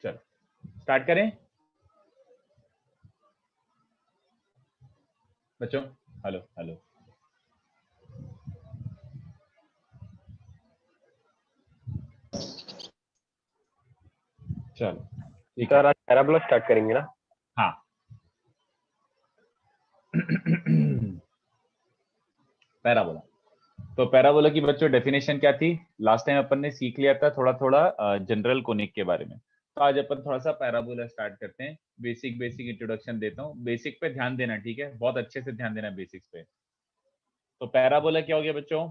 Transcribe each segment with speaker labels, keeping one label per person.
Speaker 1: चलो स्टार्ट करें बच्चों। हेलो हेलो, चलो ठीक है।
Speaker 2: सर आज पैराबोला स्टार्ट करेंगे ना?
Speaker 1: हाँ पैराबोला। तो पैराबोला की बच्चों डेफिनेशन क्या थी? लास्ट टाइम अपन ने सीख लिया था थोड़ा थोड़ा जनरल कोनिक के बारे में। तो आज अपन थोड़ा सा पैराबोला स्टार्ट करते हैं। बेसिक बेसिक इंट्रोडक्शन देता हूँ। बेसिक पे ध्यान देना, ठीक है? बहुत अच्छे से ध्यान देना बेसिक्स पे। तो पैराबोला क्या हो गया बच्चों?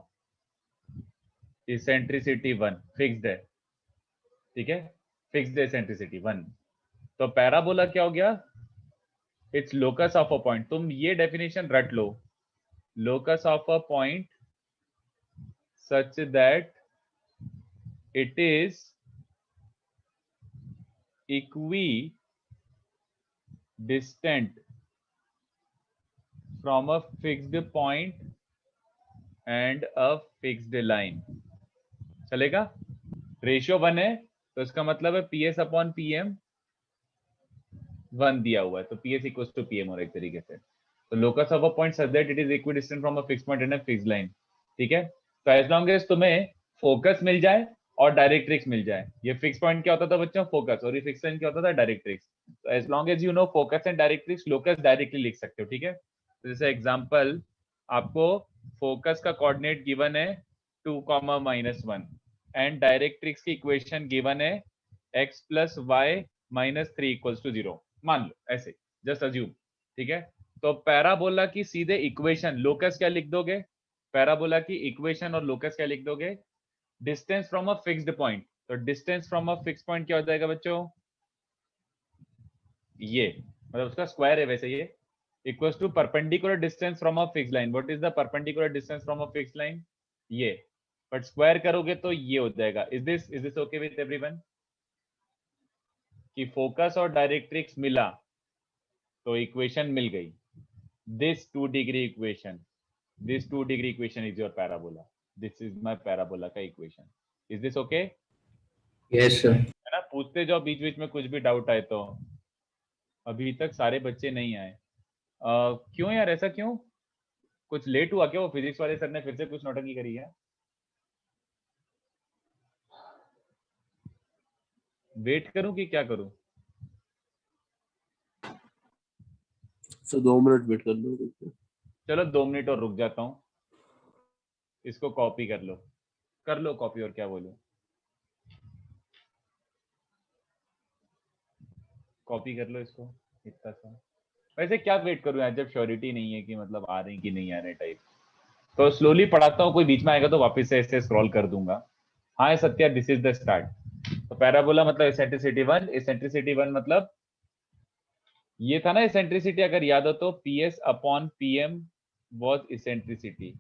Speaker 1: इसेंट्रिसिटी 1 फिक्स्ड है, ठीक है? Fixed eccentricity 1। तो पैराबोला क्या हो गया? It's locus of a point. तुम ये डेफिनेशन रट लो, locus of a point such that it is equidistant from a fixed point and a fixed line। चलेगा? रेशियो 1 है तो इसका मतलब है PS अपॉन PM 1 दिया हुआ है, तो PS इक्वल्स टू PM और एक तरीके से। तो locus of a point such that it is equidistant from a fixed point and a fixed line, ठीक है? तो एज लॉन्ग एज तुम्हें फोकस मिल जाए और डायरेक्ट्रिक्स मिल जाए। ये फिक्स पॉइंट क्या होता था बच्चों? फोकस। और ये फिक्स लाइन क्या होता था? डायरेक्ट्रिक्स। तो as long as you know focus and directrix, locus directly लिख सकते हो, ठीक है? तो जैसे एग्जांपल, आपको फोकस का कोऑर्डिनेट गिवन है 2,-1 एंड डायरेक्ट्रिक्स की इक्वेशन गिवन है x + y - 3 = 0। मान लो ऐसे, जस्ट अज्यूम, ठीक है? तो पैराबोला की सीधे इक्वेशन, लोकस क्या लिख दोगे? पैराबोला की इक्वेशन और लोकस क्या लिख दोगे? Distance from a fixed point. तो distance from a fixed point क्या हो जाएगा बच्चों? ये मतलब उसका स्क्वायर है वैसे ये, equals to perpendicular distance from a fixed line. What is the perpendicular distance from a fixed line? ये, बट स्क्वायर करोगे तो ये हो जाएगा। Is this okay with everyone कि फोकस और डायरेक्ट्रिक्स मिला तो इक्वेशन मिल गई? This 2 degree equation, this 2 degree equation is your parabola. This is my parabola का equation. Is this okay?
Speaker 3: Yes sir.
Speaker 1: है ना? पूछते जाओ बीच बीच में कुछ भी डाउट आए तो। अभी तक सारे बच्चे नहीं आए, क्यों यार? ऐसा क्यों? कुछ लेट हुआ क्या? वो फिजिक्स वाले सर ने फिर से कुछ नौटंकी करी है? वेट करूं कि क्या करूं?
Speaker 3: सर 2 मिनट वेट कर लो।
Speaker 1: चलो 2 मिनट और रुक जाता हूं। इसको कॉपी कर लो कॉपी, और क्या बोलूं? कॉपी कर लो इसको इतना सा। वैसे क्या वेट करूं यार, जब श्योरिटी नहीं है कि मतलब आ रहे कि नहीं आ रहे टाइप। तो स्लोली पढ़ाता हूँ, कोई बीच में आएगा तो वापस से ऐसे स्क्रॉल कर दूंगा। हाँ Satya, this is the start. तो पैराबोला मतलब इसेंट्रिसिटी 1। इसेंट्रिसिटी 1 मतलब ये था ना इसेंट्रिसिटी, अगर याद हो तो PS upon PM was eccentricity.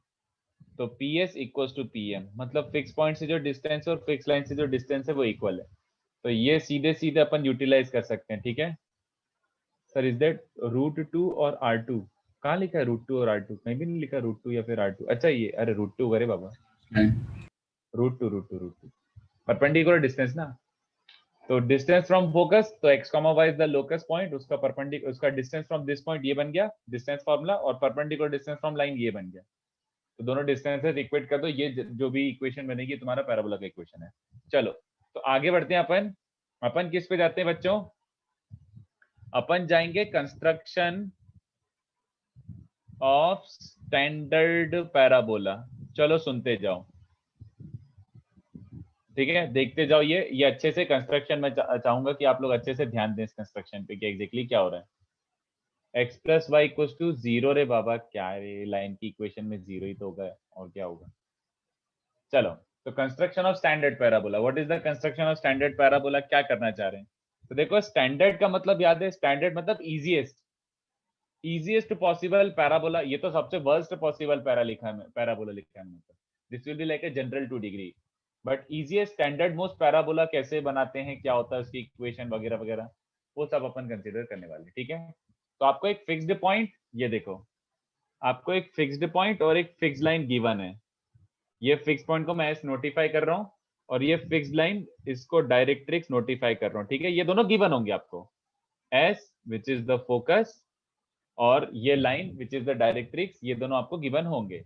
Speaker 1: तो PS इक्वल्स टू PM, मतलब फिक्स पॉइंट से जो डिस्टेंस और फिक्स लाइन से जो डिस्टेंस है वो इक्वल है। तो ये सीधे सीधे अपन यूटिलाइज कर सकते हैं, ठीक है? सर इज दैट √2 और R2? कहाँ लिखा है √2 और R2? कहीं भी नहीं लिखा √2 या फिर R2। अच्छा ये, अरे √2 अरे बाबा, √2 परपेंडिकुलर डिस्टेंस ना। तो डिस्टेंस फ्रॉम फोकस, तो x, y is the locus point, उसका परपेंडिकुलर, उसका डिस्टेंस फ्रॉम दिस पॉइंट ये बन गया डिस्टेंस फार्मूला, और परपेंडिकुलर डिस्टेंस फ्रॉम लाइन ये बन गया। तो दोनों डिस्टेंसेस इक्वेट कर दो, ये जो भी इक्वेशन बनेगी तुम्हारा पैराबोला का इक्वेशन है। चलो तो आगे बढ़ते हैं अपन। अपन किस पे जाते हैं बच्चों? अपन जाएंगे कंस्ट्रक्शन ऑफ स्टैंडर्ड पैराबोला। चलो सुनते जाओ, ठीक है? देखते जाओ। ये अच्छे से कंस्ट्रक्शन में चाहूंगा कि आप लोग अच्छे से ध्यान दें इस कंस्ट्रक्शन पे कि एग्जैक्टली क्या हो रहा है। x + y = 0। रे बाबा क्या है, लाइन की इक्वेशन में 0 ही तो होगा, और क्या होगा? चलो तो construction of standard parabola. What is the construction of standard parabola? क्या करना चाह रहे हैं? तो देखो स्टैंडर्ड का मतलब याद है, स्टैंडर्ड मतलब इजीएस्ट पॉसिबल पैराबोला। ये तो सबसे वर्स्ट पॉसिबल पैराबोला लिखा है मतलब। This will be like a general 2 degree, but easiest standard most parabola कैसे बनाते हैं, क्या होता है उसकी इक्वेशन वगैरह वगैरह, वो सब अपन कंसीडर करने वाले, ठीक है? तो आपको एक फिक्स्ड पॉइंट, ये देखो आपको एक फिक्स्ड पॉइंट और एक फिक्स्ड लाइन गिवन है। ये फिक्स पॉइंट को मैं ऐसे नोटिफाई कर रहा हूँ और ये फिक्स्ड लाइन, इसको डायरेक्ट्रिक्स नोटिफाई कर रहा हूँ, ठीक है। ये दोनों गिवन होंगे आपको, S which is the focus और ये line which is the directrix, ये दोनों आपको गिवन होंगे,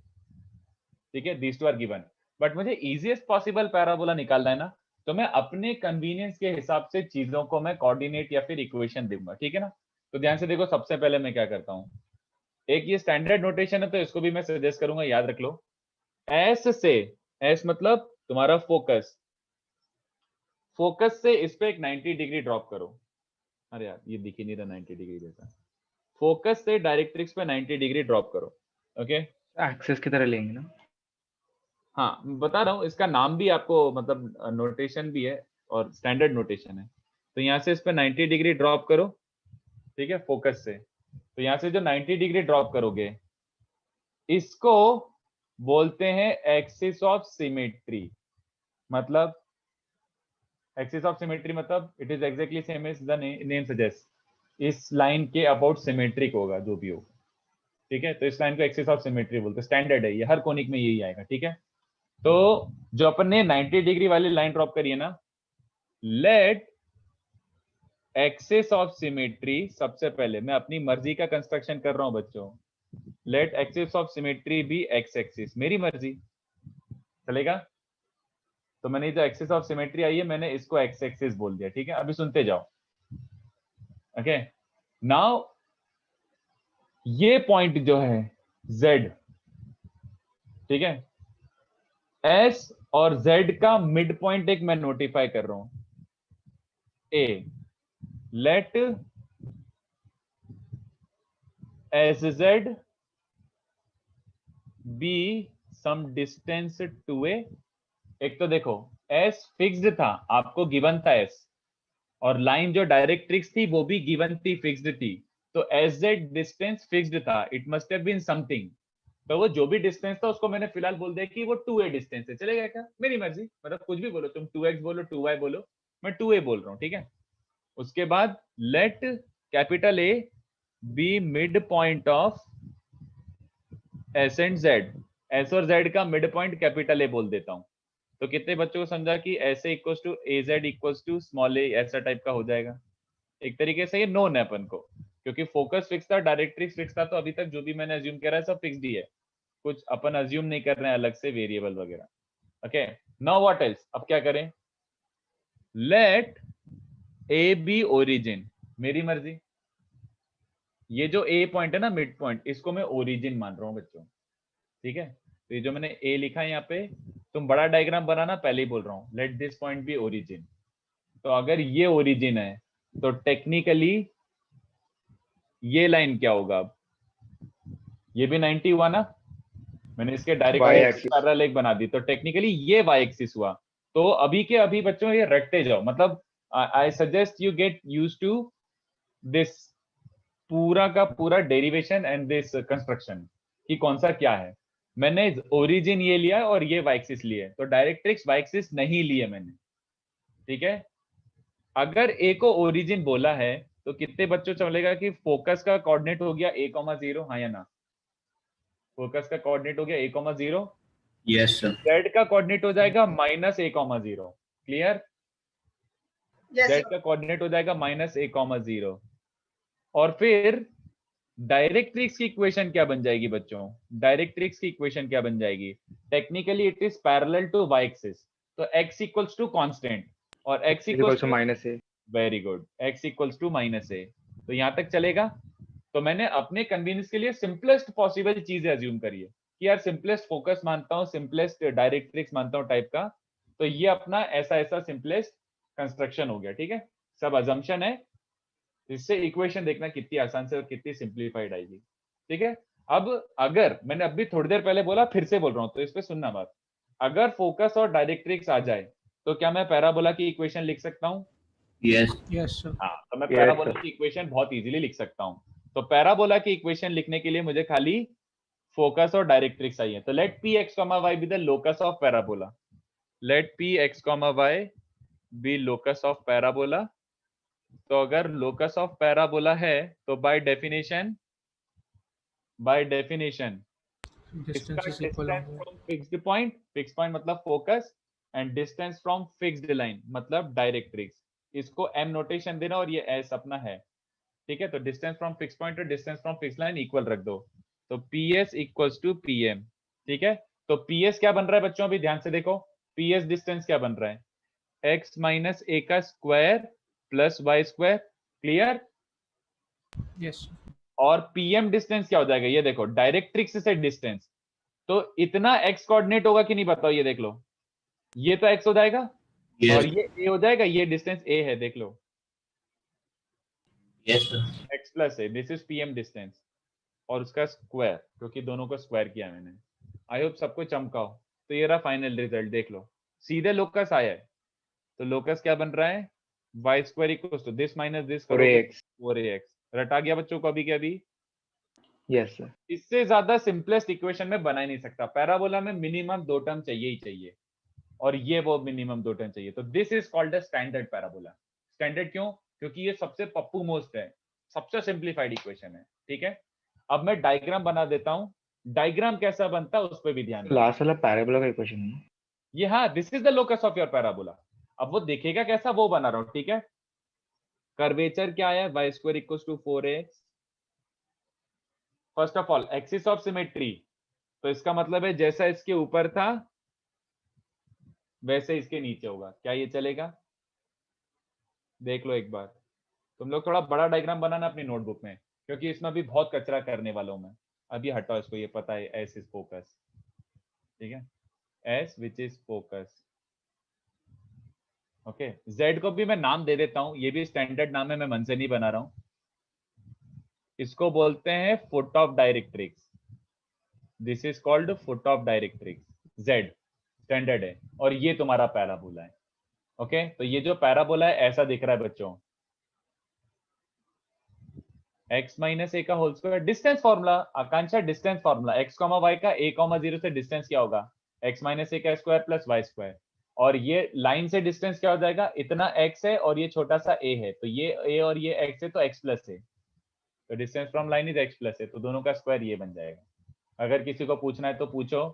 Speaker 1: ठीक है। These two are given, but मुझे इजीएस्ट पॉसिबल पैराबोला निकालना है ना, तो मैं अपने कन्वीनियंस के हिसाब से चीजों को मैं कोऑर्डिनेट या फिर इक्वेशन दूंगा, ठीक है ना। तो ध्यान से देखो, सबसे पहले मैं क्या करता हूँ, एक ये स्टैंडर्ड नोटेशन है तो इसको भी मैं सजेस्ट करूंगा, याद रख लो। एस से, एस मतलब तुम्हारा फोकस, फोकस से इस पे एक 90 डिग्री ड्रॉप करो। अरे यार ये दिख ही नहीं रहा 90 डिग्री जैसा। फोकस से डायरेक्ट्रिक्स पे 90 डिग्री ड्रॉप करो, ओके।
Speaker 2: एक्सेस की तरह लेंगे ना।
Speaker 1: हाँ बता रहा हूँ, इसका नाम भी आपको मतलब नोटेशन भी है और स्टैंडर्ड नोटेशन है। तो यहाँ से इस पे 90 डिग्री ड्रॉप करो, ठीक है, फोकस से। तो यहाँ से जो 90 डिग्री ड्रॉप करोगे, इसको बोलते हैं एक्सिस ऑफ सिमेट्री। मतलब एक्सिस ऑफ सिमेट्री मतलब it is exactly same as the name suggest, इस लाइन के अबाउट सिमेट्रिक होगा जो भी हो, ठीक है। तो इस लाइन को एक्सिस ऑफ सिमेट्री बोलते हैं, स्टैंडर्ड है ये, हर कोनिक में यही आएगा, ठीक है। तो जो अपन ने 90 डिग्री वाली लाइन ड्रॉप करी है ना, लेट एक्सिस ऑफ सिमेट्री, सबसे पहले मैं अपनी मर्जी का कंस्ट्रक्शन कर रहा हूं बच्चों, let axis of symmetry be x axis, मेरी मर्जी, चलेगा। तो मैंने जो एक्सिस ऑफ सिमेट्री आई है, मैंने इसको एक्स एक्सिस बोल दिया, ठीक है। अभी सुनते जाओ, ओके। नाउ ये पॉइंट जो है Z, ठीक है, S और Z का मिड पॉइंट एक मैं नोटिफाई कर रहा हूं, A, let SZ be some distance to A। एक तो देखो S फिक्स्ड था, आपको गिवन था S, और लाइन जो डायरेक्ट्रिक्स थी वो भी गिवन थी, फिक्स्ड थी। तो SZ डिस्टेंस फिक्स्ड था, it must have been something. तो वो जो भी डिस्टेंस था उसको मैंने फिलहाल बोल दिया कि वो 2A डिस्टेंस है, चलेगा क्या, मेरी मर्जी, मतलब कुछ भी बोलो तुम, 2x बोलो 2y बोलो, मैं 2A बोल रहा हूँ, ठीक है। उसके बाद let capital A be mid point of S and Z, S और Z का मिड पॉइंट कैपिटल A बोल देता हूँ। तो कितने बच्चों को समझा कि ऐसे equals to AZ equals to small a, ऐसा टाइप का हो जाएगा। एक तरीके से ये नोन है अपन को, क्योंकि फोकस फिक्स था, डायरेक्ट्रिक्स फिक्स था, तो अभी तक जो भी मैंने अज्यूम करा है सब फिक्स्ड ही है, कुछ अपन अज्यूम नहीं कर रहे हैं अलग से वेरिएबल वगैरह, ओके। नाउ व्हाट एल्स, अब क्या करें, लेट ए बी ओरिजिन, मेरी मर्जी। ये जो ए पॉइंट है ना, मिड पॉइंट, इसको मैं ओरिजिन मान रहा हूँ बच्चों, ठीक है। तो ये जो मैंने ए लिखा है यहाँ पे, तुम बड़ा डायग्राम बनाना, पहले ही बोल रहा हूँ, let this point be origin. तो अगर ये ओरिजिन है तो टेक्निकली ये लाइन क्या होगा, अब ये भी 90 हुआ ना, मैंने इसके डायरेक्ट पैरेलल एक बना दी, तो टेक्निकली ये y एक्सिस हुआ। तो अभी के अभी बच्चों ये रटते जाओ, मतलब I suggest you get used to this पूरा का पूरा डेरिवेशन एंड दिस कंस्ट्रक्शन कि कौन सा क्या है। मैंने ओरिजिन ये लिया और ये y एक्सिस लिए, तो डायरेक्ट्रिक्स y एक्सिस नहीं लिए मैंने, ठीक है। अगर a को ओरिजिन बोला है तो कितने बच्चों चलेगा कि फोकस का कोऑर्डिनेट हो गया a,0, हाँ या ना, फोकस का कोऑर्डिनेट हो गया a,0,
Speaker 3: यस सर,
Speaker 1: z का कोऑर्डिनेट हो जाएगा -a,0, क्लियर। z का कोऑर्डिनेट हो जाएगा -a,0, और फिर डायरेक्ट्रिक्स की इक्वेशन क्या बन जाएगी बच्चों, डायरेक्ट्रिक्स की इक्वेशन क्या बन जाएगी, technically it is parallel to y axis, तो x इक्वल्स टू कांस्टेंट और x equals to -a, very good, x equals to -a। तो यहां तक चलेगा। तो मैंने अपने कन्वीनियंस के लिए सिंपलेस्ट पॉसिबल चीजें अज्यूम करी है कि यार सिंपलेस्ट फोकस मानता हूं, सिंपलेस्ट डायरेक्ट्रिक्स मानता हूं टाइप का, तो ये अपना ऐसा ऐसा सिंपलेस्ट कंस्ट्रक्शन हो गया, ठीक है। सब अजम्पशन है, इससे इक्वेशन देखना कितनी आसान से और कितनी सिंप्लीफाइड आएगी, ठीक है। अब अगर मैंने अभी थोड़ी देर पहले बोला, फिर से बोल रहा हूं, तो इस पे सुनना बात, अगर फोकस और डायरेक्ट्रिक्स आ जाए तो क्या मैं पैराबोला की इक्वेशन लिख सकता हूं,
Speaker 3: यस
Speaker 4: यस सर,
Speaker 1: हाँ, तो मैं पैराबोला की इक्वेशन बहुत इजीली लिख सकता हूं। तो पैराबोला की इक्वेशन लिखने के लिए मुझे खाली फोकस और डायरेक्ट्रिक्स चाहिए। तो let P x comma y be the locus of parabola, let P x comma y be locus of parabola. तो अगर लोकस ऑफ पैराबोला है तो by definition
Speaker 4: distance is equal होंगे।
Speaker 1: फिक्स्ड पॉइंट मतलब focus and distance from fixed line मतलब directrix, इसको m notation देना और ये s अपना है, ठीक है। तो डिस्टेंस फ्रॉम फिक्स पॉइंट और distance from fix line equal रख दो, तो ps इक्वल्स टू pm, ठीक है। तो ps क्या बन रहा है बच्चों, अभी ध्यान से देखो, ps डिस्टेंस क्या बन रहा है, x माइनस a का square plus y square, clear.
Speaker 4: Yes
Speaker 1: और pm डिस्टेंस क्या हो जाएगा, ये देखो डायरेक्ट्रिक्स से डिस्टेंस, तो इतना x कोऑर्डिनेट होगा कि नहीं बताओ, ये देख लो, ये तो x हो जाएगा
Speaker 3: Yes.
Speaker 1: और ये a हो जाएगा, ये डिस्टेंस a है, देख लो
Speaker 3: Yes, sir.
Speaker 1: x plus a, this is pm distance और उसका स्क्वायर, क्योंकि दोनों को स्क्वायर किया मैंने। आई होप सबको चमकाओ। तो ये रहा फाइनल रिजल्ट, देख लो सीधे लोकस आया है, तो लोकस क्या बन रहा है, y square equal to this minus this,
Speaker 2: 4ax
Speaker 1: 4ax। रटा गया बच्चों को अभी के अभी।
Speaker 2: Yes sir.
Speaker 1: इससे ज्यादा सिंपलेस्ट इक्वेशन में बना ही नहीं सकता, पैराबोला में मिनिमम 2 टर्म चाहिए ही चाहिए, और ये वो मिनिमम 2 टर्म चाहिए। तो this is called a standard parabola. Standard क्यों, क्योंकि ये सबसे पप्पू मोस्ट है, सबसे सिंप्लीफाइड इक्वेशन है, ठीक है। अब मैं डायग्राम बना देता हूं, डायग्राम कैसा बनता है उस पर भी ध्यान दो।
Speaker 2: लास्ट वाला पैराबोला का इक्वेशन है।
Speaker 1: ये हाँ, this is the locus of your parabola. अब वो देखेगा कैसा, वो बना रहा हूं, ठीक है। कर्वेचर क्या है, y square equal to 4ax। First of all axis of symmetry, तो इसका मतलब है जैसा इसके ऊपर था वैसे इसके नीचे होगा, क्या ये चलेगा, देख लो एक बार। तुम लोग थोड़ा बड़ा डायग्राम बनाना अपनी नोटबुक में, क्योंकि इसमें भी बहुत कचरा करने वाला हूं मैं। अभी हटाओ इसको, ये पता है एस इज फोकस, ठीक है, S which is focus, okay. Z को भी मैं नाम दे देता हूं, ये भी स्टैंडर्ड नाम है, मैं मन से नहीं बना रहा हूं। इसको बोलते हैं foot of directrix, this is called foot of directrix, Z standard है, और ये तुम्हारा पैराबोला है, ओके। तो ये जो पैराबोला है ऐसा दिख रहा है बच्चों, x माइनस ए का whole square, distance formula Akanksha, distance formula x comma y का a कॉमा 0 से डिस्टेंस क्या होगा, x माइनस ए का स्क्वायर प्लस वाई स्क्वायर, और ये लाइन से डिस्टेंस क्या हो जाएगा, इतना x है और ये छोटा सा a है, तो ये a और ये x है, तो x प्लस है, तो distance from line is x plus है, तो दोनों का स्क्वायर ये बन जाएगा। अगर किसी को पूछना है तो पूछो,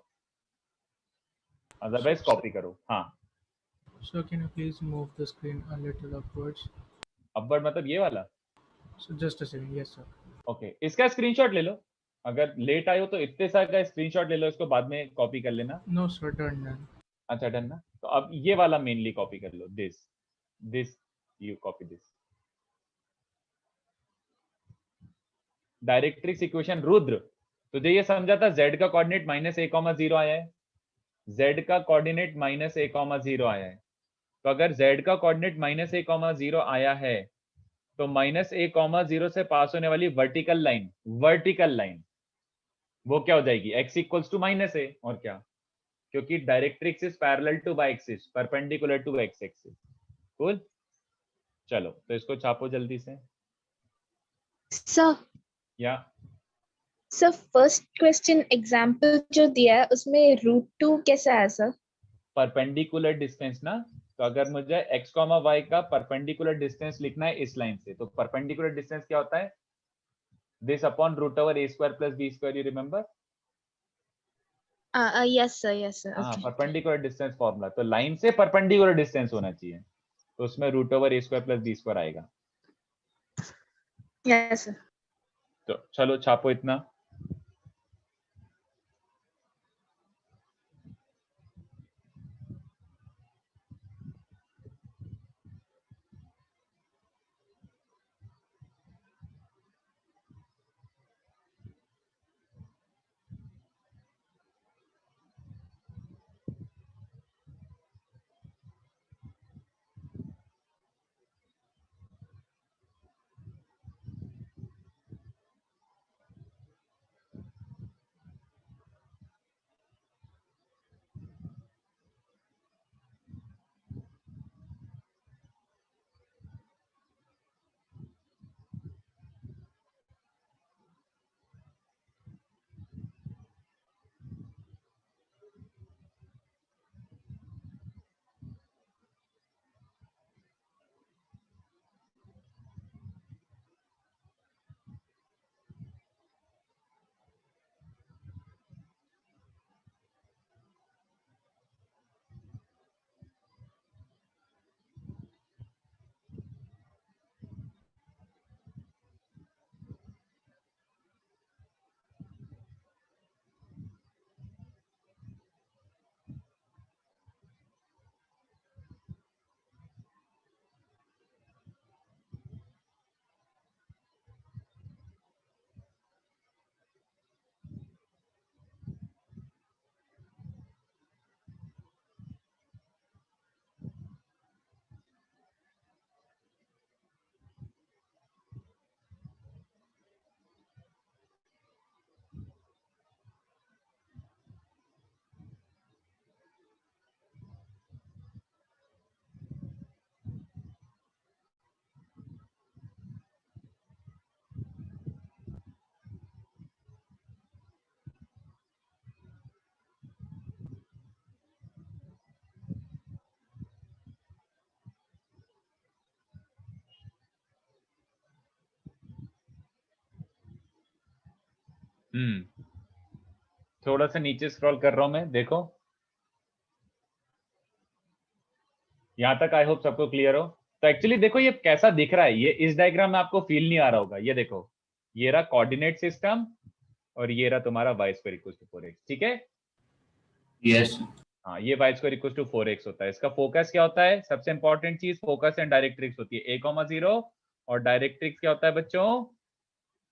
Speaker 1: अदरवाइज कॉपी करो। हाँ,
Speaker 4: sir can you please move the screen a little upwards
Speaker 1: upward मतलब ये वाला,
Speaker 4: so just a second yes sir
Speaker 1: okay. इसका स्क्रीनशॉट ले लो, अगर लेट आए हो तो इतने सारे का स्क्रीनशॉट ले लो, इसको बाद में कॉपी कर लेना।
Speaker 4: नो सर डन डन
Speaker 1: अच्छा डन ना, तो अब ये वाला मेनली कॉपी कर लो, this this you copy this. Directrix equation Rudra, तुझे ये समझा था z का कोऑर्डिनेट माइनस ए कॉमा 0 आया है, z का कोऑर्डिनेट माइनस ए कॉमा 0 आया है, तो अगर z का कोऑर्डिनेट माइनस ए कॉमा 0 आया है, तो माइनस ए कॉमा 0 से पास होने वाली वर्टिकल लाइन वो क्या हो जाएगी, x equals to minus a, और क्या, क्योंकि directrix is parallel to y axis, perpendicular to x axis. Cool, चलो तो इसको छापो जल्दी से।
Speaker 5: सर
Speaker 1: या
Speaker 5: सर फर्स्ट क्वेश्चन एग्जाम्पल जो दिया है उसमें √2 कैसा है सर?
Speaker 1: परपेंडिकुलर डिस्टेंस ना, तो अगर मुझे x कॉमा y का परपेंडिकुलर डिस्टेंस लिखना है इस लाइन से, तो परपेंडिकुलर डिस्टेंस क्या होता है, this upon root over a square plus b square, you remember.
Speaker 5: Yes sir
Speaker 1: हाँ,
Speaker 5: ओके
Speaker 1: परपेंडिकुलर डिस्टेंस फॉर्मूला, तो लाइन से परपेंडिकुलर डिस्टेंस होना चाहिए, तो उसमें root over a square plus b square आएगा।
Speaker 5: Yes sir.
Speaker 1: तो चलो छापो इतना। थोड़ा सा नीचे स्क्रॉल कर रहा हूं मैं, देखो यहां तक आई होप सबको क्लियर हो। तो एक्चुअली देखो ये कैसा दिख रहा है, ये इस डायग्राम में आपको फील नहीं आ रहा होगा। ये देखो, ये रहा कोऑर्डिनेट सिस्टम और ये रहा तुम्हारा y square equal to 4x, ठीक है।
Speaker 3: Yes.
Speaker 1: हाँ, ये y square equal to 4x होता है। इसका फोकस क्या होता है, सबसे इंपॉर्टेंट चीज फोकस एंड डायरेक्ट्रिक्स होती है a,0 और डायरेक्ट्रिक्स क्या होता है बच्चों,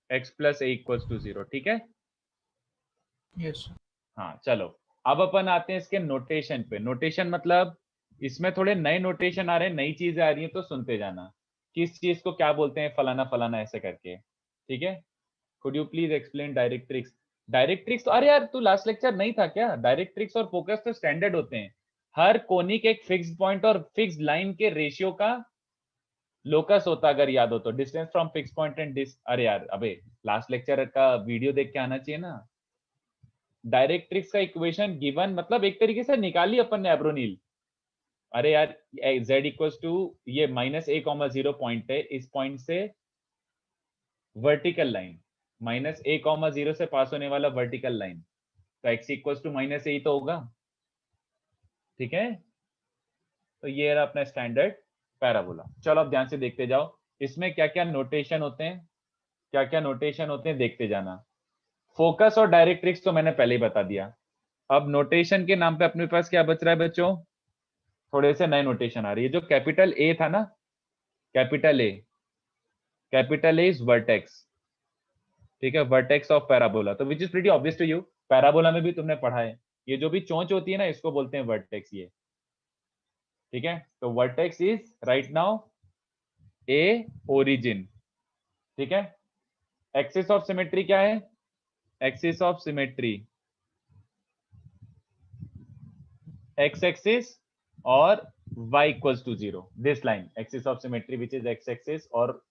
Speaker 1: x plus a equal to 0, ठीक है।
Speaker 4: Yes.
Speaker 1: हाँ चलो, अब अपन आते हैं इसके नोटेशन पे। नोटेशन मतलब इसमें थोड़े नए नोटेशन आ रहे हैं, नई चीजें आ रही हैं, तो सुनते जाना किस चीज को क्या बोलते हैं, फलाना फलाना ऐसे करके, ठीक है। Could you please explain directrix. Directrix तो अरे यार तू लास्ट लेक्चर नहीं था क्या, डायरेक्ट्रिक्स और फोकस तो स्टैंडर्ड होते हैं। हर कोनिक एक फिक्स्ड पॉइंट और फिक्स्ड लाइन के रेशियो का लोकस होता, अगर याद हो तो, distance from fix point and अरे यार अबे लास्ट लेक्चर का वीडियो देख के आना चाहिए ना। डायरेक्ट्रिक्स का इक्वेशन गिवन मतलब एक तरीके से निकाली अपन ने एब्रोनील। अरे यार z इक्वल टू ये -a,0 पॉइंट है, इस पॉइंट से वर्टिकल लाइन -a,0 से पास होने वाला वर्टिकल लाइन, तो x इक्वल टू -a ही तो होगा, ठीक है। तो ये रहा अपना स्टैंडर्ड पैराबोला। चलो अब ध्यान से देखते जाओ, इसमें क्या क्या नोटेशन होते हैं, क्या क्या नोटेशन होते हैं देखते जाना। फोकस और डायरेक्ट्रिक्स तो मैंने पहले ही बता दिया। अब नोटेशन के नाम पे अपने पास क्या बच रहा है बच्चों, थोड़े से नए नोटेशन आ रही है। जो कैपिटल ए था ना, कैपिटल ए इज वर्टेक्स, ठीक है, वर्टेक्स ऑफ पैराबोला। तो which is pretty obvious to you, parabola में भी तुमने पढ़ा है, ये जो भी चोंच होती है ना इसको बोलते हैं वर्टेक्स, ये ठीक है। तो vertex is right now a origin, ठीक है। एक्सिस ऑफ सिमेट्री क्या है, axis of symmetry x axis और y equals to 0, this line axis of symmetry which is x axis और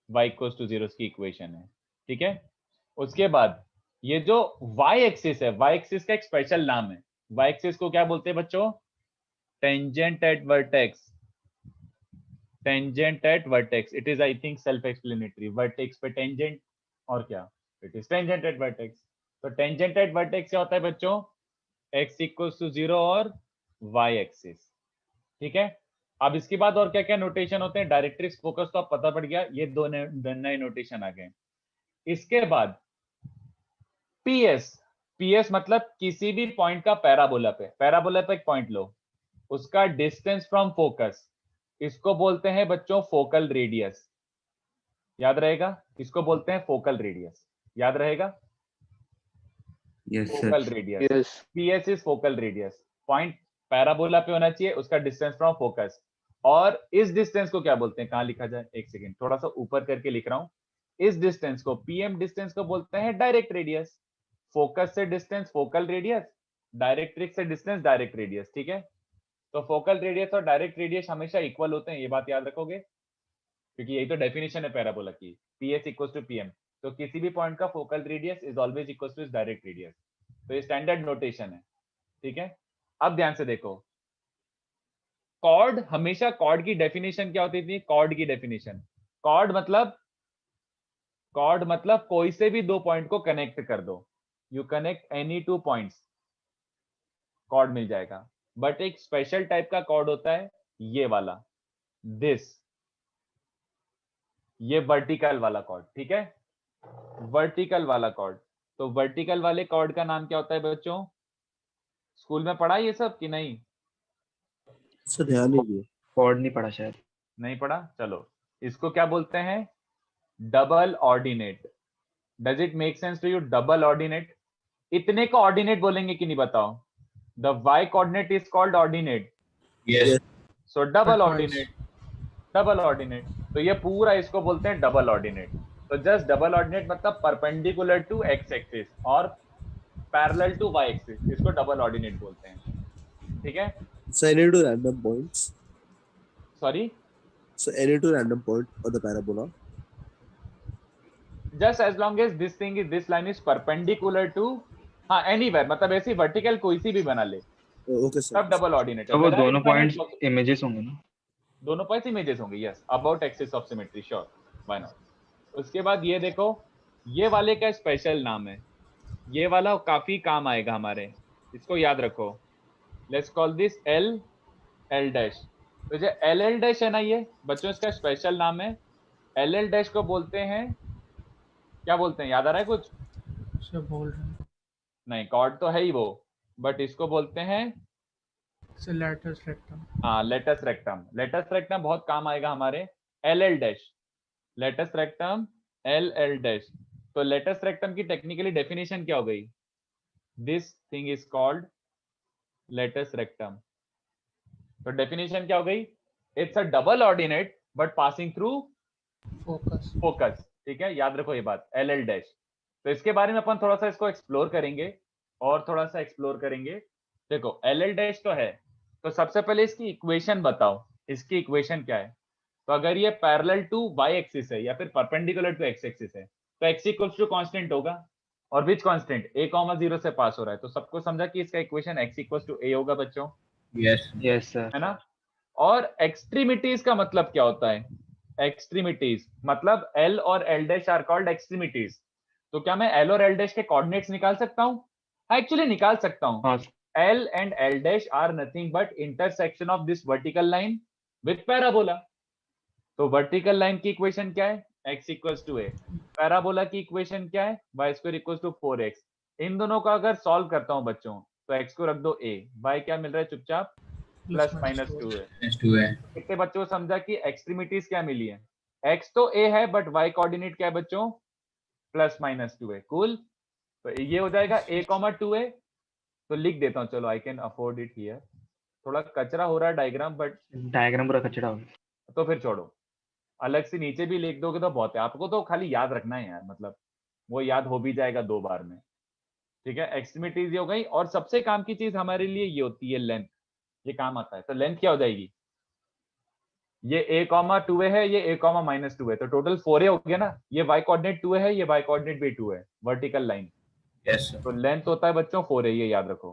Speaker 1: y इक्वल्स टू 0 की इक्वेशन है, ठीक है। उसके बाद ये जो y एक्सिस है, y एक्सिस का एक स्पेशल नाम है। y एक्सिस को क्या बोलते हैं बच्चों, tangent at vertex, tangent at vertex. It is I think self explanatory, vertex पे टेंजेंट और क्या, it is tangent at vertex. तो टेंजेंट एट वर्टेक्स क्या होता है बच्चों, x इक्वल्स टू 0 और y एक्सिस, ठीक है। अब इसके बाद और क्या क्या नोटेशन होते हैं, डायरेक्ट्रिक्स फोकस तो आप पता पड़ गया, ये दो नए नोटेशन आ गए। इसके बाद पीएस मतलब किसी भी पॉइंट का पैराबोला पे एक पॉइंट लो, उसका डिस्टेंस फ्रॉम फोकस, इसको बोलते हैं बच्चों फोकल रेडियस, याद रहेगा, इसको बोलते हैं फोकल रेडियस, याद रहेगा,
Speaker 3: Yes,
Speaker 1: focal
Speaker 3: sir.
Speaker 1: Radius.
Speaker 2: Yes.
Speaker 1: PS is focal radius, point parabola पे होना चाहिए, उसका डिस्टेंस फ्रॉम फोकस। और इस डिस्टेंस को क्या बोलते हैं, कहां लिखा जाए, एक सेकेंड थोड़ा सा ऊपर करके लिख रहा हूं। इस डिस्टेंस को, पीएम डिस्टेंस को बोलते हैं डायरेक्ट रेडियस। फोकस से डिस्टेंस फोकल रेडियस, डायरेक्ट्रिक्स से डिस्टेंस डायरेक्ट रेडियस, ठीक है। तो फोकल रेडियस और डायरेक्ट रेडियस हमेशा इक्वल होते हैं, ये बात याद रखोगे, क्योंकि यही तो डेफिनेशन है पैराबोला की, पीएस इक्वल्स टू पीएम। तो किसी भी पॉइंट का focal radius is always equals to direct radius. तो ये स्टैंडर्ड नोटेशन है, ठीक है। अब ध्यान से देखो, कॉर्ड, हमेशा कॉर्ड की डेफिनेशन क्या होती थी, कॉर्ड की डेफिनेशन, कॉर्ड मतलब कोई से भी दो पॉइंट को कनेक्ट कर दो, you connect any two points, chord मिल जाएगा। बट एक स्पेशल टाइप का कॉर्ड होता है, ये वाला, ये वर्टिकल वाला कॉर्ड, ठीक है, वर्टिकल वाला कॉर्ड। तो वर्टिकल वाले कॉर्ड का नाम क्या होता है बच्चों, स्कूल में पढ़ा ये सब कि नहीं,
Speaker 6: सर ध्यान नहीं दिया।
Speaker 2: कॉर्ड नहीं पढ़ा शायद।
Speaker 1: नहीं पढ़ा, चलो इसको क्या बोलते हैं, double ordinate. Does it make sense to you, double ordinate, इतने को ऑर्डिनेट बोलेंगे कि नहीं बताओ, the y coordinate is called ordinate,
Speaker 3: Yes.
Speaker 1: So double
Speaker 4: Twice.
Speaker 1: Ordinate, double ordinate. तो ये पूरा इसको बोलते हैं डबल ऑर्डिनेट। तो जस्ट डबल ऑर्डिनेट मतलब परपेंडिकुलर टू x एक्सिस और पैरेलल टू y एक्सिस, इसको डबल ऑर्डिनेट बोलते हैं, ठीक है।
Speaker 6: So any two random points.
Speaker 1: Sorry,
Speaker 6: So any two random point of the parabola.
Speaker 1: just as long as this thing is, this line is perpendicular to, हाँ anywhere, मतलब ऐसी vertical कोई सी भी बना ले,
Speaker 6: Okay sir.
Speaker 1: तब डबल ऑर्डिनेट है।
Speaker 2: तो वो
Speaker 1: Whether
Speaker 2: दोनों
Speaker 1: infinite
Speaker 2: पॉइंट्स इमेजेस होंगे ना।
Speaker 1: दोनों पॉइंट्स इमेजेस होंगे, yes, about axis of symmetry, sure, why not. उसके बाद ये देखो, ये वाले का स्पेशल नाम है, ये वाला काफी काम आएगा हमारे, इसको याद रखो। Let's call this L L dash. तो जो एल एल डैश है ना, ये बच्चों इसका स्पेशल नाम है। एल एल डैश को बोलते हैं, क्या बोलते हैं, याद आ रहा है कुछ?
Speaker 4: सर बोल रहे हैं
Speaker 1: नहीं, कॉर्ड तो है ही वो, बट इसको बोलते हैं
Speaker 4: सर लेटस रेक्टम।
Speaker 1: हाँ लेटस रेक्टम। लेटस रेक्टम बहुत काम आएगा हमारे। L L dash, latus rectum L L dash. तो लेटस रेक्टम की टेक्निकली डेफिनेशन क्या हो गई? This thing is called latus rectum. तो डेफिनेशन क्या हो गई? It's a double ordinate but passing through
Speaker 4: focus.
Speaker 1: Focus. ठीक है, याद रखो ये बात, एल एल डैश। तो इसके बारे में अपन थोड़ा सा इसको एक्सप्लोर करेंगे और थोड़ा सा एक्सप्लोर करेंगे। देखो एल एल डैश तो है, तो सबसे पहले इसकी इक्वेशन बताओ, इसकी इक्वेशन क्या है? तो अगर ये पैरेलल टू वाई एक्सिस है या फिर परपेंडिकुलर टू एक्स एक्सिस है, तो एक्स इक्वल्स टू कांस्टेंट होगा, और विच कांस्टेंट? a, 0 से पास हो रहा है, तो सबको समझा कि इसका equation x equals to a होगा बच्चों,
Speaker 3: यस
Speaker 2: यस सर।
Speaker 1: है ना? और एक्सट्रीमिटीज का मतलब क्या होता है? एक्सट्रीमिटीज मतलब L और L dash are called extremities. तो क्या मैं L और L डैश के कोऑर्डिनेट्स निकाल सकता हूँ? हाँ, एक्चुअली निकाल सकता हूँ।
Speaker 2: हाँ
Speaker 1: L and L dash are nothing but intersection of this vertical line with parabola. तो वर्टिकल लाइन की इक्वेशन क्या है? x equals to a। Parabola की इक्वेशन क्या है? y square equals to 4x। इन दोनों का अगर सॉल्व करता हूं बच्चों, तो x को रख दो a, y क्या मिल रहा है चुपचाप? प्लस माइनस 2 है।
Speaker 3: S2 है।
Speaker 1: कितने बच्चों को समझा कि एक्सट्रीमिटीज क्या मिली है? x तो a है बट y कोऑर्डिनेट क्या है बच्चों? प्लस माइनस 2 है। कूल। तो ये हो जाएगा a, 2a। तो लिख देता हूँ, चलो I can afford it here. थोड़ा कचरा हो रहा है डायग्राम, बट
Speaker 2: डायग्राम पूरा कचड़ा हो गया।
Speaker 1: तो फिर छोड़ो, अलग से नीचे भी लिख दोगे तो बहुत है। आपको तो खाली याद रखना है यार, मतलब वो याद हो भी जाएगा 2 बार में। ठीक है, एक्सट्रीमिटीज ये हो गई। और सबसे काम की चीज हमारे लिए ये होती है लेंथ, ये काम आता है। तो लेंथ क्या हो जाएगी? ये a, 2a है, ये a, -2 है, तो टोटल 4a हो गया ना। ये y कोऑर्डिनेट 2 है, ये y कोऑर्डिनेट भी 2 है, वर्टिकल लाइन।
Speaker 3: Yes sir.
Speaker 1: तो लेंथ होता है बच्चों 4a, ये याद रखो।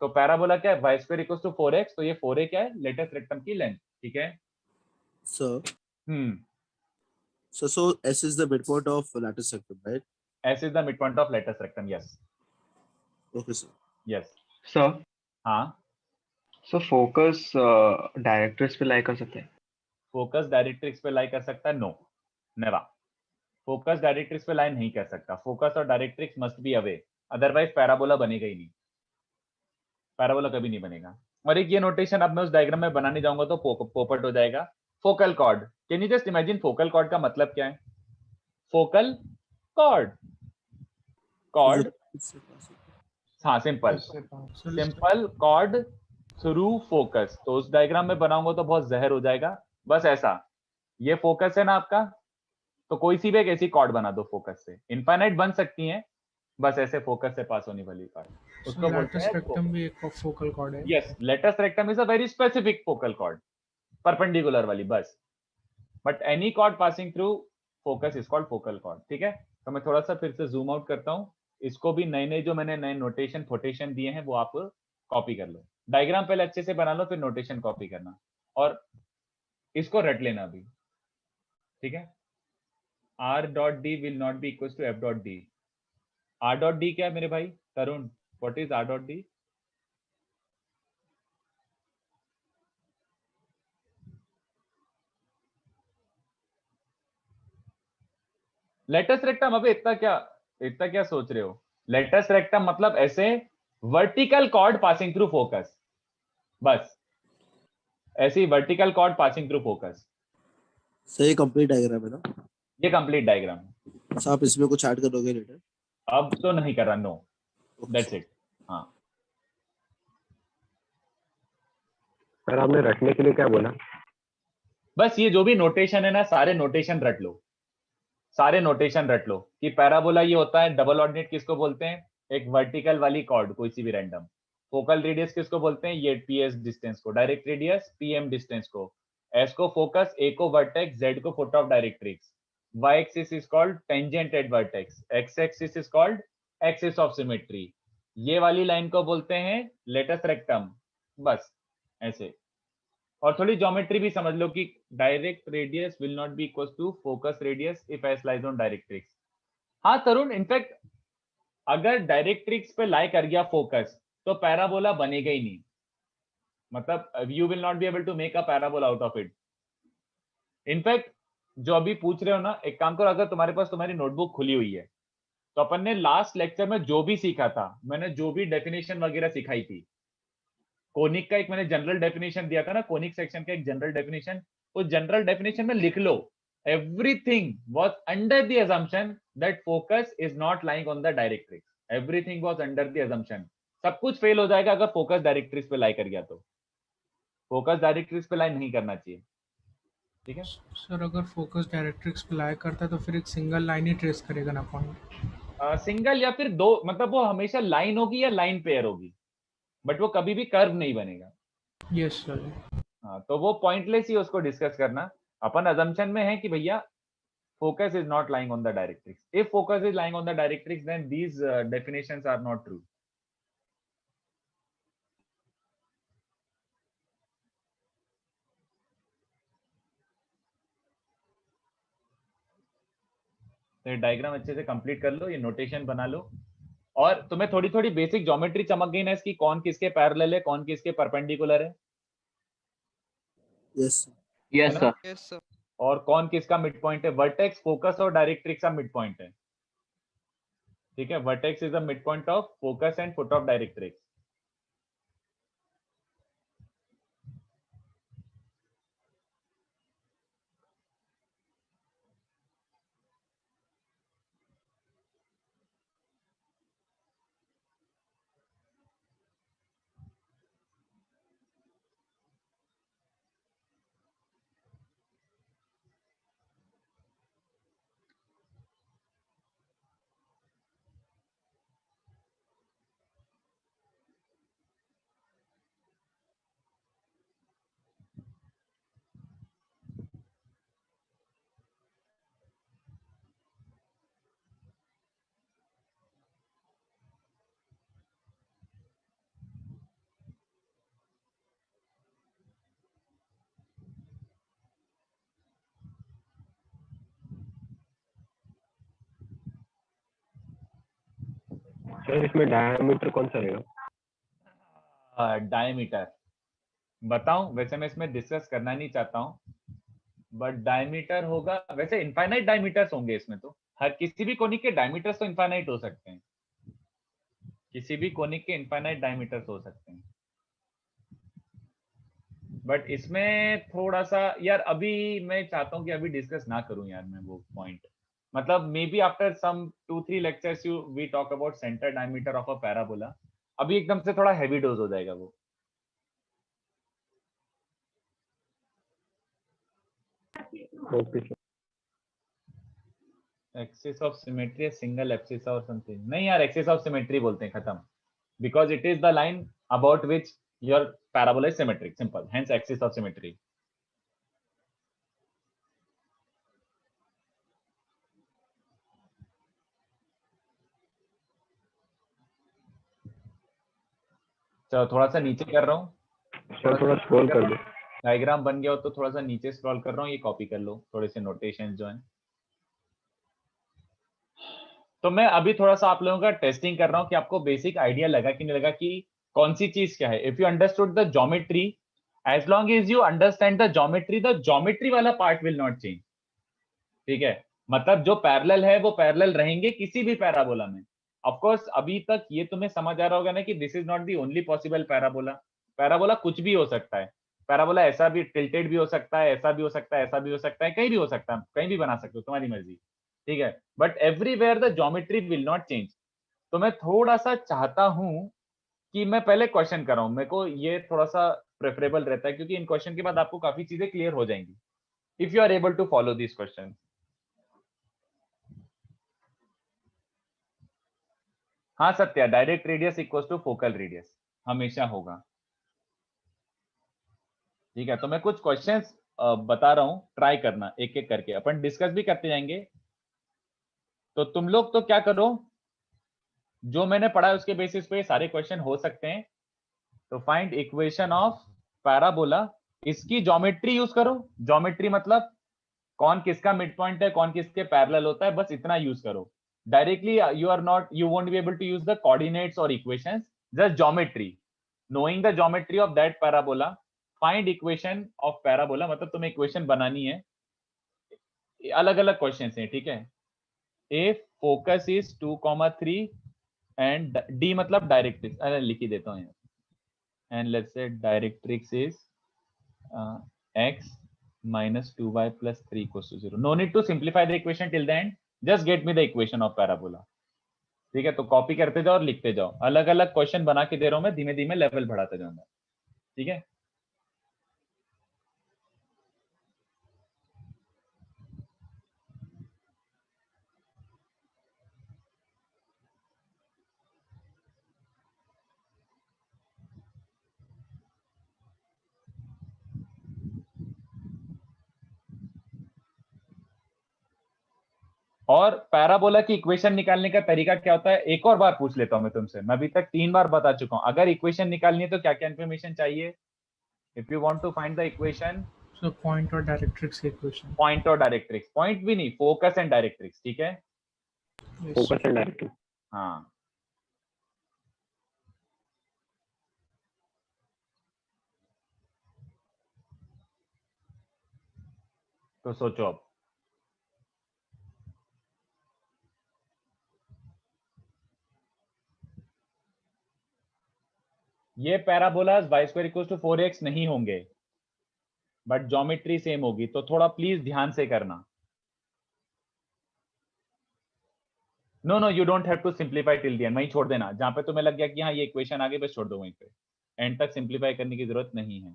Speaker 1: तो पैराबोला क्या है? y square equals to 4x। तो ये 4a क्या है? लेटेस्ट रेक्टम की लेंथ। ठीक है।
Speaker 6: Sir, so S is the midpoint of lattice rectum, right?
Speaker 1: S is the midpoint of lattice rectum. Yes.
Speaker 6: Okay, sir.
Speaker 1: Yes.
Speaker 2: Sir
Speaker 1: हाँ,
Speaker 2: sir focus directrix पे लाई कर सकते हैं?
Speaker 1: फोकस डायरेक्ट्रिक्स पे लाई कर सकता है? No, never. फोकस डायरेक्ट्रिक्स पे लाई नहीं कर सकता। फोकस और directrix must be away, otherwise parabola बनेगा ही नहीं। पैराबोला कभी नहीं बनेगा। और एक ये नोटेशन अब मैं उस डायग्राम में बनाने जाऊंगा तो पोपट हो जाएगा। Focal cord, can you just imagine focal cord का मतलब क्या है? फोकल कॉर्ड, कॉर्ड, हाँ simple, simple cord through focus. तो उस डायग्राम में बनाऊंगा तो बहुत जहर हो जाएगा। बस ऐसा, ये फोकस है ना आपका, तो कोई सी भी एक ऐसी कॉर्ड बना दो फोकस से। इनफाइनाइट बन सकती हैं, बस ऐसे फोकस से पास होने वाली कॉर्ड, उसको बोलते
Speaker 4: लेटस
Speaker 1: हैं
Speaker 4: रेक्टम भी एक फोकल कॉर्ड है।
Speaker 1: Yes, latus rectum is a very specific focal chord, perpendicular वाली बस। But any chord passing through focus is called focal chord. ठीक है। तो मैं थोड़ा सा फिर से जूम आउट करता हूँ। इसको भी नए नए जो मैंने नए नोटेशन फोटेशन दिए हैं वो आप कॉपी कर लो। डायग्राम पहले अच्छे से बना लो, फिर नोटेशन कॉपी करना और इसको रट लेना भी। ठीक है। r dot d will not be equal to f dot d. r dot d क्या है मेरे भाई Tarun? What is r dot d? Latus rectum. अबे इतना क्या सोच रहे हो? लेटस रेक्टम मतलब ऐसे vertical cord passing through focus, बस ऐसी vertical cord passing through focus.
Speaker 6: Sir ये कंप्लीट डायग्राम है ना?
Speaker 1: ये कंप्लीट डायग्राम है।
Speaker 6: सर आप इसमें कुछ ऐड करोगे लेटर?
Speaker 1: अब तो नहीं कर रहा, नो, दैट्स इट। हाँ
Speaker 7: सर आपने रखने के लिए क्या बोला?
Speaker 1: बस ये जो भी नोटेशन है ना, सारे नोटेशन रट लो, सारे नोटेशन रट लो कि पैराबोला ये होता है। डबल ऑर्डिनेट किसको बोलते हैं? एक वर्टिकल वाली कॉर्ड, कोई सी भी रैंडम। फोकल रेडियस किसको बोलते हैं? ये पीएस डिस्टेंस को। डायरेक्ट रेडियस पीएम डिस्टेंस को। एस को फोकस, ए को वर्टेक्स, जेड को foot of directrix. y axis is called tangent at vertex, x axis is called axis of symmetry. ये वाली लाइन को बोलते हैं लेटस रेक्टम। बस ऐसे। और थोड़ी ज्योमेट्री भी समझ लो कि direct radius will not be equal to focus radius if S lies on directrix. हाँ तरुण, इनफैक्ट अगर डायरेक्ट्रिक्स पे लाई कर गया फोकस तो पैराबोला बनेगा ही नहीं, मतलब you will not be able to make a parabola out of it. In fact जो अभी पूछ रहे हो ना, एक काम करो, अगर तुम्हारे पास तुम्हारी नोटबुक खुली हुई है तो अपन ने लास्ट लेक्चर में जो भी सीखा था, मैंने जो भी डेफिनेशन वगैरह सिखाई थी, कोनिक का एक मैंने जनरल डेफिनेशन दिया था ना, कोनिक सेक्शन का एक जनरल डेफिनेशन, उस जनरल डेफिनेशन में लिख लो everything was under the assumption that focus is not lying on the directrix, everything was under the assumption। सब कुछ फेल हो जाएगा अगर फोकस डायरेक्ट्रिक्स पे लाई कर गया तो, फोकस डायरेक्ट्रिक्स पे लाई नहीं करना चाहिए, ठीक है।
Speaker 4: सर अगर फोकस डायरेक्ट्रिक्स पे लाई करता है तो फिर एक सिंगल लाइन ही ट्रेस करेगा ना पॉइंट।
Speaker 1: सिंगल या फिर दो, मतलब वो हमेशा लाइन होगी या लाइन पेयर होगी, बट वो कभी भी कर्व नहीं बनेगा।
Speaker 4: Yes sir.
Speaker 1: हाँ, तो वो पॉइंटलेस ही उसको डिस्कस करना। अपन अजम्पशन में है कि भैया focus is not lying on the directrix, if focus is lying on the directrix then these definitions are not true। तो ये डायग्राम अच्छे से कंप्लीट कर लो, ये नोटेशन बना लो, और तुम्हें थोड़ी थोड़ी बेसिक ज्योमेट्री चमक गई ना इसकी, कौन किसके पैरेलल है, कौन किसके परपेंडिकुलर है,
Speaker 6: Yes.
Speaker 3: Yes,
Speaker 1: है ना?
Speaker 3: sir.
Speaker 8: Yes, sir.
Speaker 1: और कौन किसका मिड पॉइंट है, वर्टेक्स, फोकस और डायरेक्ट्रिक्स का मिड पॉइंट है, ठीक है। Vertex is the mid point of focus and foot of directrix.
Speaker 7: Sir इसमें डायमीटर कौन सा रहेगा?
Speaker 1: डायमीटर बताऊं, वैसे मैं इसमें डिस्कस करना नहीं चाहता हूं, बट डायमीटर होगा, वैसे इनफाइनाइट डायमीटर्स होंगे इसमें, तो हर किसी भी कोनिक के डायमीटर्स तो इनफाइनाइट हो सकते हैं, किसी भी कोनिक के इनफाइनाइट डायमीटर्स हो सकते हैं, बट इसमें थोड़ा सा यार अभी मैं चाहता हूं कि अभी डिस्कस ना करूं यार मैं वो पॉइंट, मतलब may be after some 2-3 lectures you we talk about centre diameter of a parabola, अभी एकदम से थोड़ा हैवी डोज हो जाएगा वो।
Speaker 7: Okay sir.
Speaker 1: Axis of symmetry, single axis और समथिंग, नहीं यार एक्सिस ऑफ सिमेट्री बोलते हैं, खत्म, because it is the line about which your parabola is symmetric, simple, hence axis of symmetry. चलो थोड़ा सा नीचे कर रहा हूँ,
Speaker 7: सर थोड़ा स्क्रॉल कर दो।
Speaker 1: डायग्राम बन गया हो तो थोड़ा सा नीचे स्क्रॉल कर रहा हूँ, ये कॉपी कर लो थोड़े से नोटेशन जो हैं। तो मैं अभी थोड़ा सा आप लोगों का टेस्टिंग कर रहा हूँ कि आपको बेसिक आइडिया लगा कि नहीं लगा कि कौन सी चीज क्या है। If you understood the geometry, as long as you understand the geometry वाला पार्ट विल नॉट चेंज, ठीक है। मतलब जो पैरेलल है वो पैरेलल रहेंगे किसी भी पैराबोला में। ऑफ कोर्स अभी तक ये तुम्हें समझ आ रहा होगा ना कि this is not the only possible parabola, parabola कुछ भी हो सकता है, पैराबोला ऐसा भी टिल्टेड भी हो सकता है, ऐसा भी हो सकता है, ऐसा भी हो सकता है, कहीं भी हो सकता है, कहीं भी बना सकते हो, तुम्हारी मर्जी, ठीक है। But everywhere the geometry will not change. तो मैं थोड़ा सा चाहता हूं कि मैं पहले क्वेश्चन कर रहा हूं, मेरे को ये थोड़ा सा प्रेफरेबल रहता है क्योंकि इन क्वेश्चन के बाद आपको काफी चीजें क्लियर हो जाएंगी if you are able to follow this question. हाँ Satya, direct radius equals to focal radius हमेशा होगा, ठीक है। तो मैं कुछ क्वेश्चंस बता रहा हूं, ट्राई करना एक एक करके, अपन डिस्कस भी करते जाएंगे। तो तुम लोग तो क्या करो, जो मैंने पढ़ा है उसके बेसिस पे सारे क्वेश्चन हो सकते हैं। तो फाइंड इक्वेशन ऑफ पैराबोला, इसकी ज्योमेट्री यूज करो, ज्योमेट्री मतलब कौन किसका मिड पॉइंट है, कौन किसके पैरेलल होता है, बस इतना यूज करो। directly you won't be able to use the coordinates or equations, just geometry. Knowing the geometry of that parabola, find equation of parabola, मतलब तुम्हें equation बनानी है, अलग अलग क्वेश्चन हैं, ठीक है. if focus is 2,3 and d मतलब डायरेक्ट्रिक्स, अरे लिख ही देता हूँ, and let's say directrix is x minus 2y plus 3 equals to 0. No need to simplify the equation till the end, just get me the equation of parabola. ठीक है, तो copy करते जाओ और लिखते जाओ, अलग अलग क्वेश्चन बना के दे रहा हूं मैं, धीमे धीमे लेवल बढ़ाते जाऊंगा, ठीक है. और पैराबोला की इक्वेशन निकालने का तरीका क्या होता है, एक और बार पूछ लेता हूं मैं तुमसे, मैं अभी तक 3 बार बता चुका हूं. अगर इक्वेशन निकालनी है तो क्या क्या इन्फॉर्मेशन चाहिए? If you want to find the equation,
Speaker 4: So point और डायरेक्ट्रिक्स equation.
Speaker 1: पॉइंट और डायरेक्ट्रिक्स, पॉइंट भी नहीं, फोकस एंड डायरेक्ट्रिक्स, ठीक है.
Speaker 4: Yes.
Speaker 7: Focus and directrix.
Speaker 1: हाँ, तो सोचो अब. ये parabolas y square equals to 4x नहीं होंगे, बट ज्योमेट्री सेम होगी, तो थोड़ा प्लीज ध्यान से करना. No no, you don't have to simplify till the end, वहीं छोड़ देना जहां पे तुम्हें लग गया कि हाँ ये इक्वेशन आगे, बस छोड़ दो वहीं पे, एंड तक सिंप्लीफाई करने की जरूरत नहीं है.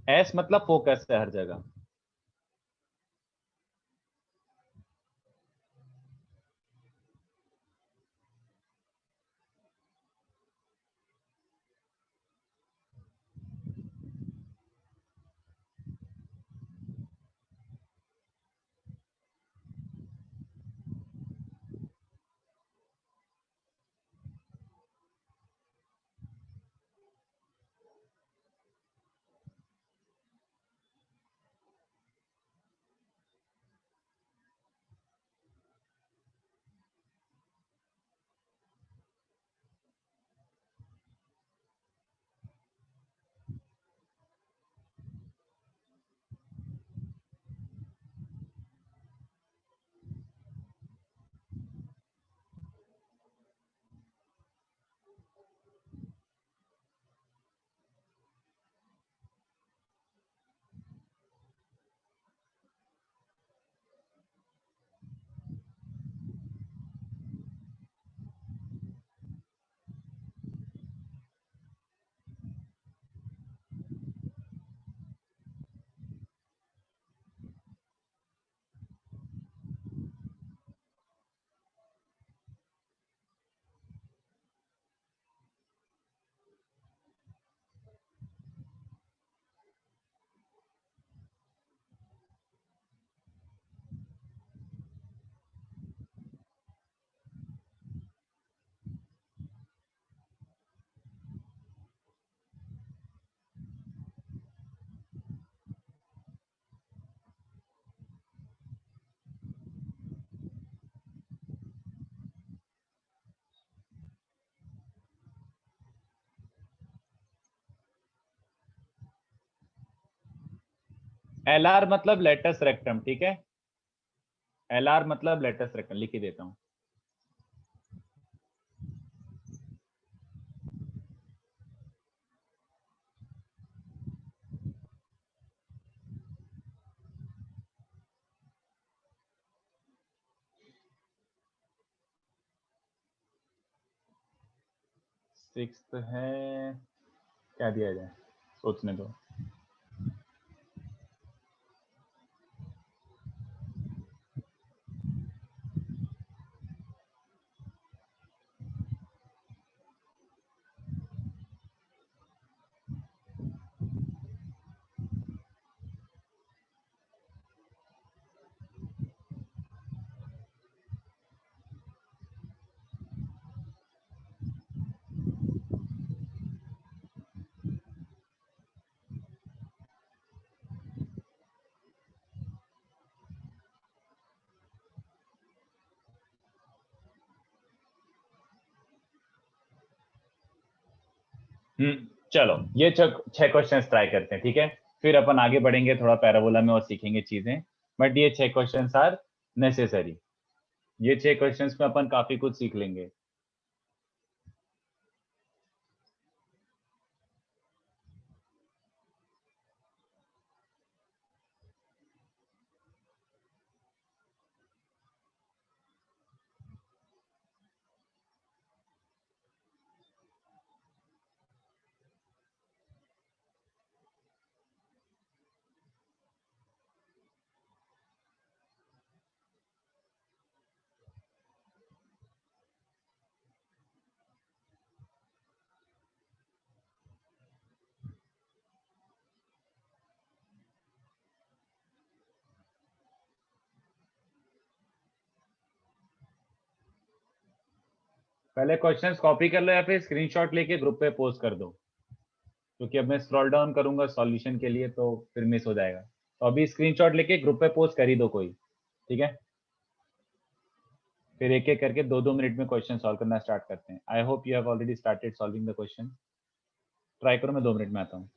Speaker 1: एस मतलब फोकस है हर जगह. एल आर मतलब लेटस रेक्टम, ठीक है. एल आर मतलब लेटस रेक्टम, लिख ही देता हूं. सिक्स्थ है, क्या दिया जाए, सोचने दो। चलो ये 6 क्वेश्चंस ट्राई करते हैं, ठीक है। फिर अपन आगे बढ़ेंगे थोड़ा पैराबोला में और सीखेंगे चीजें, बट ये 6 क्वेश्चंस आर नेसेसरी। ये 6 क्वेश्चंस में अपन काफी कुछ सीख लेंगे। पहले क्वेश्चंस कॉपी कर लो या फिर स्क्रीनशॉट लेके ग्रुप पे पोस्ट कर दो, क्योंकि अब मैं स्क्रॉल डाउन करूंगा सॉल्यूशन के लिए तो फिर मिस हो जाएगा। तो अभी स्क्रीनशॉट लेके ग्रुप पे पोस्ट कर ही दो कोई, ठीक है। फिर एक एक करके 2-2 मिनट में क्वेश्चन सॉल्व करना स्टार्ट करते हैं। I hope you have already started solving the question. Try करो, मैं 2 मिनट में आता हूँ।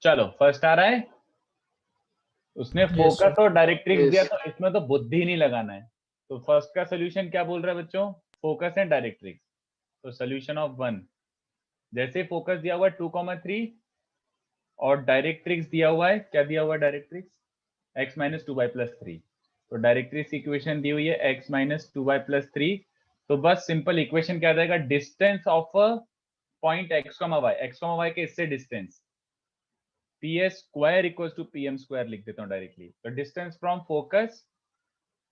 Speaker 1: चलो फर्स्ट आ रहा है, उसने फोकस और डायरेक्ट्रिक्स दिया, तो इसमें तो बुद्धि नहीं लगाना है। तो फर्स्ट का सोल्यूशन क्या बोल रहा है बच्चों, फोकस एंड डायरेक्ट्रिक्स। तो सोल्यूशन ऑफ 1, जैसे फोकस दिया हुआ है 2,3 और डायरेक्ट्रिक्स दिया हुआ है, क्या दिया हुआ है डायरेक्ट्रिक्स, x - 2y+3। तो डायरेक्ट्रिक्स इक्वेशन दी हुई है x - 2y+3। तो बस सिंपल इक्वेशन क्या आ जाएगा, distance of point x, y के इससे डिस्टेंस PS² = PM² लिख देता हूँ डायरेक्टली। तो डिस्टेंस फ्रॉम फोकस,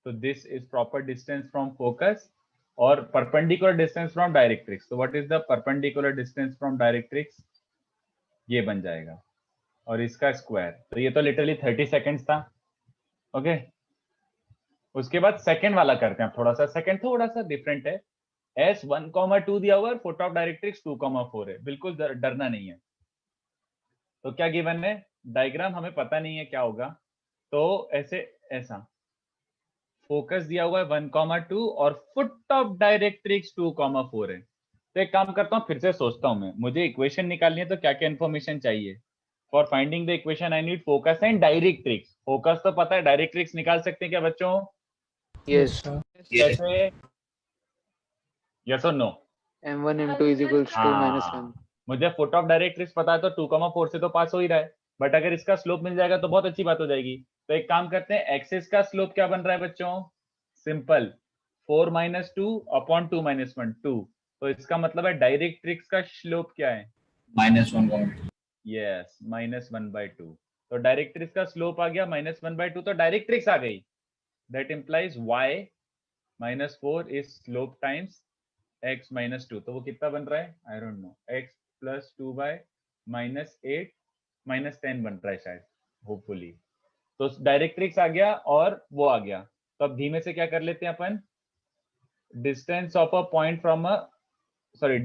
Speaker 1: तो this is proper distance from focus, और परपेंडिकुलर डिस्टेंस फ्रॉम डायरेक्ट्रिक्स। तो what is the perpendicular distance from directrix, ये बन जाएगा, और इसका स्क्वायर। तो ये तो लिटरली 30 सेकेंड्स था, ओके। उसके बाद सेकंड वाला करते हैं, थोड़ा सा सेकंड थोड़ा सा डिफरेंट है। S1,2 दिया हुआ है, फोटो ऑफ डायरेक्ट्रिक्स 2,4 है, बिल्कुल डरना नहीं है। तो क्या गिवन है, डायग्राम हमें पता नहीं है क्या होगा, तो ऐसे ऐसा फोकस दिया हुआ है 1,2 और फुट ऑफ डायरेक्ट्रिक्स 2,4 है। तो एक काम करता हूँ, फिर से सोचता हूँ मैं, मुझे इक्वेशन निकालनी है तो क्या क्या इन्फॉर्मेशन चाहिए। For finding the equation I need focus and directrix. Focus तो पता है, डायरेक्ट्रिक्स निकाल सकते हैं क्या बच्चों?
Speaker 4: Yes sir.
Speaker 3: Yes.
Speaker 1: कैसे, यस और no?
Speaker 8: m1 m2 is equals to minus 1.
Speaker 1: हाँ, मुझे फुट ऑफ डायरेक्ट्रिक्स पता है तो 2,4 से तो पास हो ही रहा है, बट अगर इसका स्लोप मिल जाएगा तो बहुत अच्छी बात हो जाएगी। तो एक काम करते हैं, एक्सिस का स्लोप क्या बन रहा है बच्चों? Simple 4 - 2 upon 2 - 1 2। तो इसका मतलब है डायरेक्ट्रिक्स का स्लोप क्या है?
Speaker 3: -1/2।
Speaker 1: यस, -1/2। तो डायरेक्ट्रिक्स का स्लोप आ गया -1/2, तो डायरेक्ट्रिक्स आ गई। That implies y -4 is slope times x -2। तो वो कितना बन रहा है? आई डोंट नो, x + 2/-8 -10 बन रहा है शायद, होपफुली। तो डायरेक्ट्रिक्स आ गया और वो आ गया। तो अब धीमे से क्या कर लेते हैं अपन, distance of a point from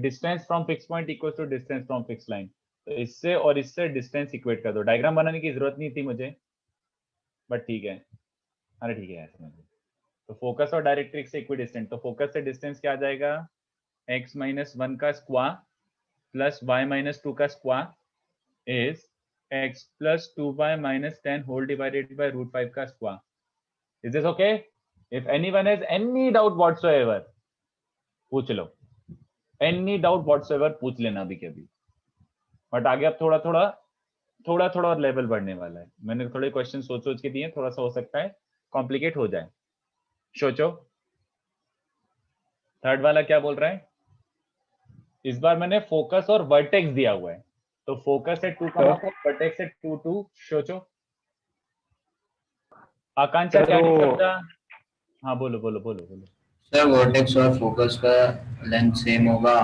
Speaker 1: distance from fix point equals to distance from fix line. तो इससे और इससे डिस्टेंस इक्वेट कर दो। डायग्राम बनाने की जरूरत नहीं थी मुझे, बट ठीक है, अरे ठीक है ऐसे। तो फोकस और डायरेक्ट्रिक्स से इक्विडिस्टेंट, तो फोकस से डिस्टेंस क्या आ जाएगा? x - 1 का स्क्वायर प्लस y - 2 का square is x + 2y - 10 whole divided by √5 का square. Is this okay? If anyone has any doubt whatsoever, पूछ लो, एनी डाउट व्हाटसोएवर पूछ लेना अभी के अभी। बट आगे अब थोड़ा थोड़ा और लेवल बढ़ने वाला है। मैंने थोड़े क्वेश्चन सोच के दिए, थोड़ा सा हो सकता है कॉम्प्लिकेट हो जाए। सोचो, थर्ड वाला क्या बोल रहा है? इस बार मैंने फोकस और वर्टेक्स दिया हुआ है, तो फोकस है 2,4, वर्टेक्स है 2 2। सोचो आकांक्षा क्या नहीं समझा? हाँ बोलो बोलो बोलो बोलो।
Speaker 3: सर वर्टेक्स और फोकस का लेंथ सेम होगा।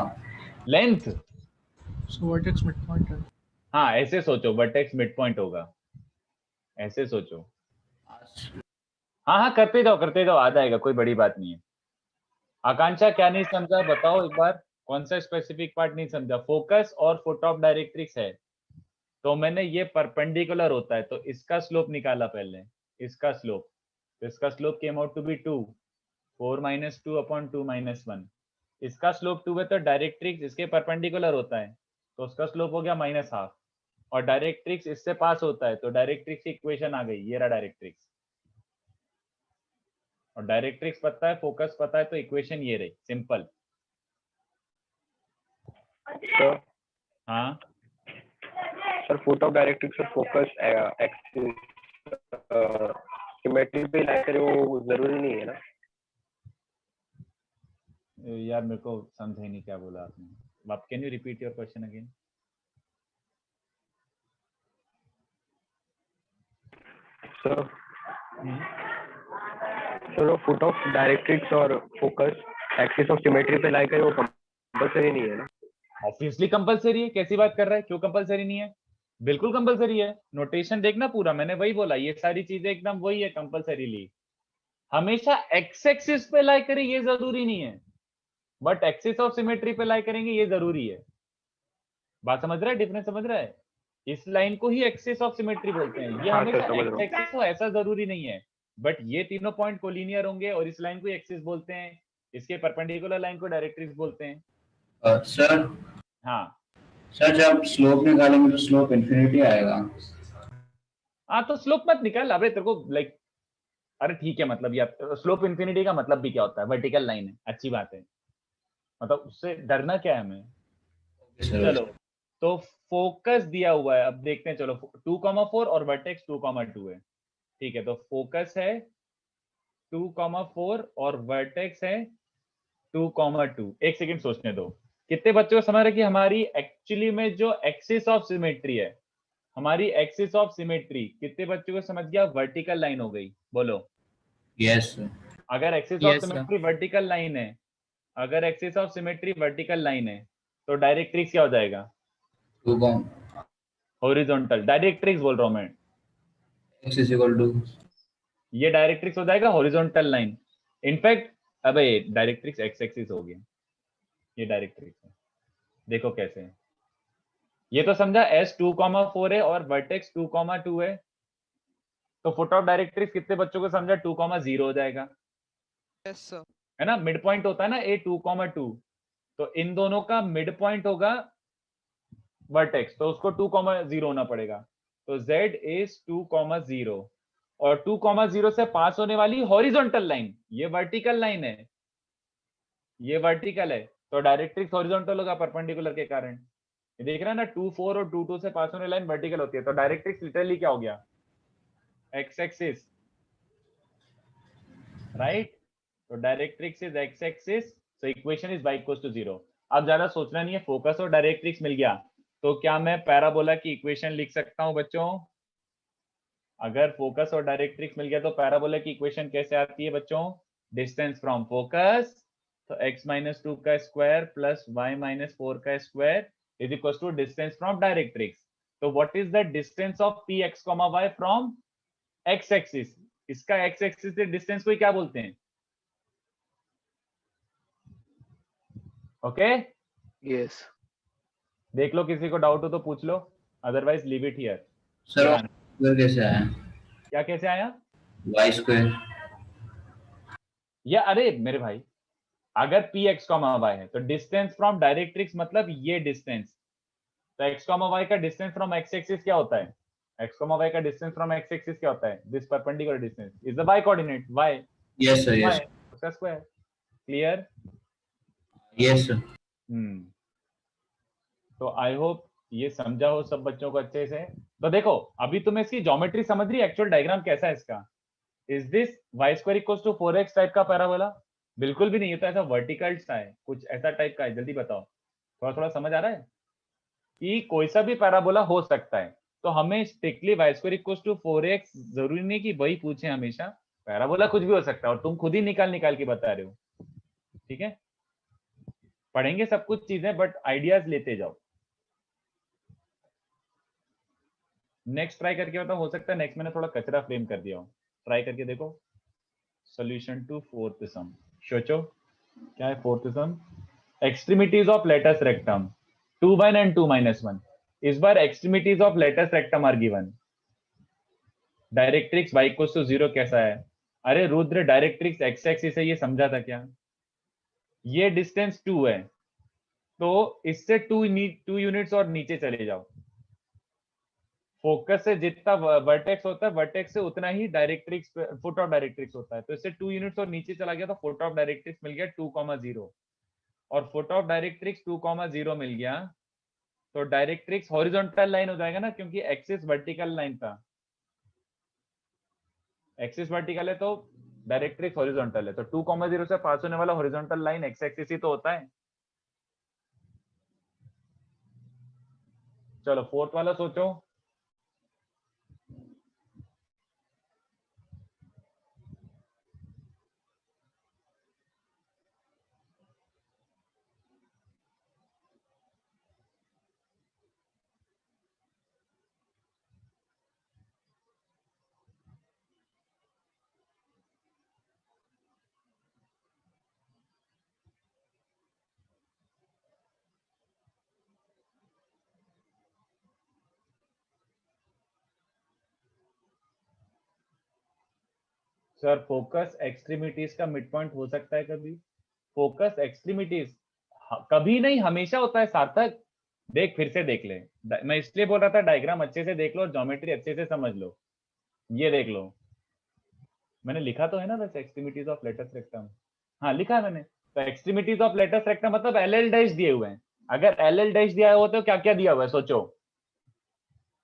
Speaker 1: लेंथ?
Speaker 4: सो वर्टेक्स मिड पॉइंट है।
Speaker 1: हाँ ऐसे सोचो, वर्टेक्स मिड पॉइंट होगा, ऐसे सोचो। हाँ करते जाओ, आ जाएगा, कोई बड़ी बात नहीं है। आकांक्षा क्या नहीं समझा बताओ एक बार, कौन सा स्पेसिफिक पार्ट नहीं समझा? फोकस और फुट ऑफ डायरेक्ट्रिक्स है, तो मैंने ये परपेंडिकुलर होता है तो इसका स्लोप निकाला पहले, इसका स्लोप। तो इसका slope came out to be 2, 4 - 2 upon 2 - 1। इसका स्लोप 2 है तो डायरेक्ट्रिक्स इसके परपेंडिकुलर होता है, तो उसका स्लोप हो गया -1/2। और डायरेक्ट्रिक्स इससे पास होता है, तो डायरेक्ट्रिक्स की इक्वेशन आ गई, ये रहा डायरेक्ट्रिक्स। और डायरेक्ट्रिक्स पता है, फोकस पता है, तो इक्वेशन ये रही, सिंपल।
Speaker 7: सर
Speaker 1: हाँ
Speaker 7: सर फुट ऑफ डायरेक्ट्रिक्स और फोकस एक्सिस सिमेट्री पे लाई करे वो जरूरी नहीं है ना?
Speaker 1: यार मेरे को समझा ही नहीं क्या बोला आपने। आप can you repeat your question again?
Speaker 7: Sir sir foot of directrix और फोकस एक्सिस ऑफ सिमेट्री पे लाई करे वो कंपल्सरी नहीं है ना?
Speaker 1: ऑब्वियसली कंपलसरी है, कैसी बात कर रहा है, क्यों कंपलसरी नहीं है? बिल्कुल कंपलसरी है। नोटेशन देखना पूरा, मैंने वही बोला, ये सारी चीजें एकदम वही है कंपलसरीली। हमेशा एक्स एक्सिस पे लाई करे ये जरूरी नहीं है, बट एक्सिस ऑफ सिमेट्री पे लाई करेंगे ये जरूरी है। बात समझ रहा है? डिफरेंस समझ रहा है? इस लाइन को ही एक्सिस ऑफ सिमेट्री बोलते हैं। ये
Speaker 7: हाँ सर,
Speaker 1: हमेशा
Speaker 7: समझ रहा हूँ।
Speaker 1: एक्स एक्सिस हो ऐसा जरूरी नहीं है, बट ये तीनों पॉइंट कोलिनियर होंगे और इस लाइन को एक्सिस बोलते हैं, इसके परपेंडिकुलर लाइन को डायरेक्ट्रिक्स बोलते हैं।
Speaker 3: सर
Speaker 1: हाँ
Speaker 3: सर जब स्लोप निकालेंगे तो स्लोप इन्फिनिटी आएगा।
Speaker 1: हाँ तो स्लोप मत निकाल, अबे तेरे को लाइक, अरे ठीक है, मतलब यार स्लोप इन्फिनिटी का मतलब भी क्या होता है? वर्टिकल लाइन है, अच्छी बात है, मतलब उससे डरना क्या है हमें। चलो तो फोकस दिया हुआ है, अब देखते हैं। चलो 2,4 और वर्टेक्स 2,2 है, ठीक है। तो फोकस है 2,4 और वर्टेक्स है 2,2। एक सेकंड सोचने दो, कितने बच्चों को समझ रहे कि हमारी एक्चुअली में जो एक्सिस ऑफ सिमेट्री है, हमारी एक्सिस ऑफ सिमेट्री कितने बच्चों को समझ गया? वर्टिकल लाइन हो गई, बोलो
Speaker 3: यस।
Speaker 1: अगर axis of symmetry vertical line है, अगर axis of symmetry vertical line है तो डायरेक्ट्रिक्स क्या हो जाएगा? हॉरिजॉन्टल। डायरेक्ट्रिक्स बोल रहा हूं मैं,
Speaker 3: x =
Speaker 1: ये डायरेक्ट्रिक्स हो जाएगा हॉरिजॉन्टल लाइन। इनफैक्ट अबे डायरेक्ट्रिक्स एक्स एक्सिस हो गया, ये डायरेक्ट्रिक्स है। देखो कैसे है, ये तो समझा S 2,4 है और वर्टेक्स 2,2 है, तो फुट ऑफ डायरेक्ट्रिक्स कितने बच्चों को समझा? 2,0 हो जाएगा।
Speaker 9: Yes sir.
Speaker 1: है ना, मिड पॉइंट होता है ना A 2,2, तो इन दोनों का मिड पॉइंट होगा वर्टेक्स, तो उसको 2,0 होना पड़ेगा। तो Z is 2,0 और 2,0 से पास होने वाली हॉरिजॉन्टल लाइन, ये वर्टिकल लाइन है, ये वर्टिकल है, तो डायरेक्ट्रिक्स हॉरिजॉन्टल होगा परपेंडिकुलर के कारण। ये देख रहा है ना 2 4 और 2 2 से पास होने लाइन वर्टिकल होती है, तो डायरेक्ट्रिक्स लिटरली क्या हो गया, एक्स एक्सिस, राइट। तो directrix is x axis, so equation is y equals to 0। अब ज्यादा सोचना नहीं है, फोकस और डायरेक्ट्रिक्स मिल गया तो क्या मैं पैराबोला की इक्वेशन लिख सकता हूं बच्चों? अगर फोकस और डायरेक्ट्रिक्स मिल गया तो पैराबोला की इक्वेशन कैसे आती है बच्चों? डिस्टेंस फ्रॉम फोकस, तो x माइनस 2 का स्क्वायर प्लस y माइनस 4 का square is equal to distance from directrix. तो what is the distance of px, y from x axis? इसका x एक्सिस से डिस्टेंस को क्या बोलते हैं? Okay
Speaker 8: Yes.
Speaker 1: देख लो, किसी को डाउट हो तो पूछ लो, otherwise leave it here.
Speaker 3: Sir square कैसे आया?
Speaker 1: क्या कैसे आया?
Speaker 3: Y square.
Speaker 1: या अरे मेरे भाई, अगर px, y है तो डिस्टेंस फ्रॉम डायरेक्ट्रिक्स मतलब ये डिस्टेंस, तो x, y का डिस्टेंस फ्रॉम x एक्सिस क्या होता है? x, y का डिस्टेंस फ्रॉम x एक्सिस क्या होता है? This perpendicular distance is the y coordinate, y,
Speaker 3: yes sir, yes
Speaker 1: उसका स्क्वायर। क्लियर?
Speaker 3: Yes sir.
Speaker 1: तो आई होप ये समझा हो सब बच्चों को अच्छे से। तो देखो अभी तुम्हें इसकी ज्योमेट्री समझ रही है, एक्चुअल डायग्राम कैसा है इसका? Is this y square equals to 4x type का पैराबोला? बिल्कुल भी नहीं, ये तो ऐसा वर्टिकल सा है, कुछ ऐसा टाइप का है। जल्दी बताओ, थोड़ा थोड़ा समझ आ रहा है कि कोई सा भी पैराबोला हो सकता है। तो हमें strictly y square equals to 4x जरूरी नहीं कि वही पूछे हमेशा, पैराबोला कुछ भी हो सकता है और तुम खुद ही निकाल निकाल के बता रहे हो। ठीक है, पढ़ेंगे सब कुछ चीजें बट आइडियाज लेते जाओ। नेक्स्ट ट्राई करके बताओ, हो सकता है नेक्स्ट मैंने थोड़ा कचरा फ्रेम कर दिया हो, ट्राई करके देखो। सॉल्यूशन टू फोर्थ सम, सोचो क्या है fourth sum? Extremities of latus rectum 2 1 and 2 -1। इस बार extremities of latus rectum are given. Directrix y equals to 0 कैसा है? अरे रुद्र, डायरेक्ट्रिक्स x एक्सिस है, ये समझा था क्या? ये डिस्टेंस 2 है, तो इससे 2 यूनिट्स और नीचे चले जाओ। फोकस से जितना वर्टेक्स होता है, वर्टेक्स से उतना ही डायरेक्ट्रिक्स, फुट ऑफ डायरेक्ट्रिक्स होता है। तो इससे 2 यूनिट्स और नीचे चला गया तो फुट ऑफ डायरेक्ट्रिक्स मिल गया 2,0, और फुट ऑफ डायरेक्ट्रिक्स 2,0 मिल गया तो डायरेक्ट्रिक्स हॉरिजॉन्टल लाइन हो जाएगा ना, क्योंकि एक्सिस वर्टिकल लाइन था। एक्सिस वर्टिकल है तो डायरेक्ट्रिक्स हॉरिजॉन्टल है, तो 2,0 से पास होने वाला हॉरिजॉन्टल लाइन एक्स एक्सिस ही तो होता है। चलो फोर्थ वाला सोचो। सर फोकस एक्सट्रीमिटीज का मिड पॉइंट हो सकता है कभी? फोकस एक्सट्रीमिटीज कभी नहीं, हमेशा होता है सार्थक। देख फिर से देख ले, मैं इसलिए बोल रहा था डायग्राम अच्छे से देख लो और ज्योमेट्री अच्छे से समझ लो। ये देख लो, मैंने लिखा तो है ना बस, एक्सट्रीमिटीज ऑफ लेटस रेक्टम। हाँ लिखा है मैंने। तो एक्सट्रीमिटीज ऑफ लेटस रेक्टम मतलब एल एल डैश दिए हुए हैं। अगर एल एल डैश दिया हुआ तो क्या क्या दिया हुआ है सोचो?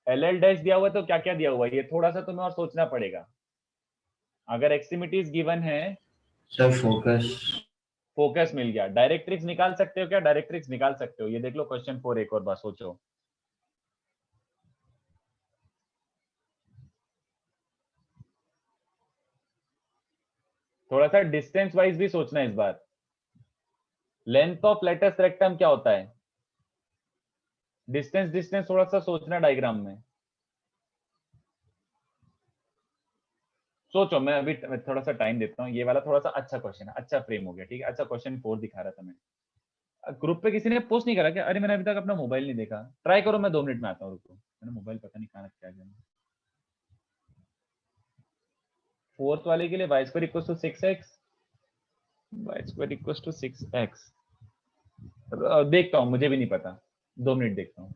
Speaker 1: एल एल डैश दिया हुआ है तो क्या क्या दिया हुआ है, ये थोड़ा सा तुम्हें और सोचना पड़ेगा। अगर एक्सट्रीमिटीज गिवन है,
Speaker 3: सर फोकस।
Speaker 1: फोकस मिल गया, डायरेक्ट्रिक्स निकाल सकते हो क्या? डायरेक्ट्रिक्स निकाल सकते हो, ये देख लो क्वेश्चन 4 एक और बार सोचो। थोड़ा सा डिस्टेंस वाइज भी सोचना है इस बार। लेंथ ऑफ लेटस रेक्टम क्या होता है? डिस्टेंस डिस्टेंस थोड़ा सा सोचना डायग्राम में। सोचो, मैं अभी थोड़ा सा टाइम देता हूँ। ये वाला थोड़ा सा अच्छा क्वेश्चन है, अच्छा फ्रेम हो गया। ठीक है, अच्छा क्वेश्चन 4 दिखा रहा था मैं। ग्रुप पे किसी ने पोस्ट नहीं करा क्या? अरे मैंने अभी तक अपना मोबाइल नहीं देखा, ट्राई करो, मैं 2 मिनट में आता हूँ, रुको। मैंने मोबाइल पता नहीं कहाँ रख के आ गया। फोर्थ वाले के लिए y square equals to 6x, y square equals to 6x। देखता हूँ, मुझे भी नहीं पता, 2 मिनट देखता हूँ।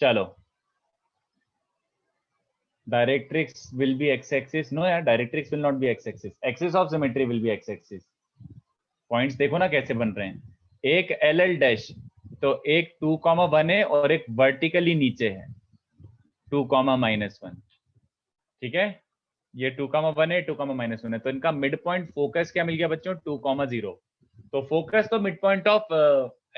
Speaker 1: चलो, directrix will be x axis. No यार, directrix will not be x axis. Axis of symmetry will be x axis. Points देखो ना कैसे बन रहे हैं. एक एल एल डैश, तो एक 2,1 है और एक वर्टिकली नीचे है 2,-1. ठीक है, ये 2,1 है, 2,-1 है, तो इनका मिड पॉइंट फोकस क्या मिल गया बच्चों? 2,0. तो फोकस तो mid point of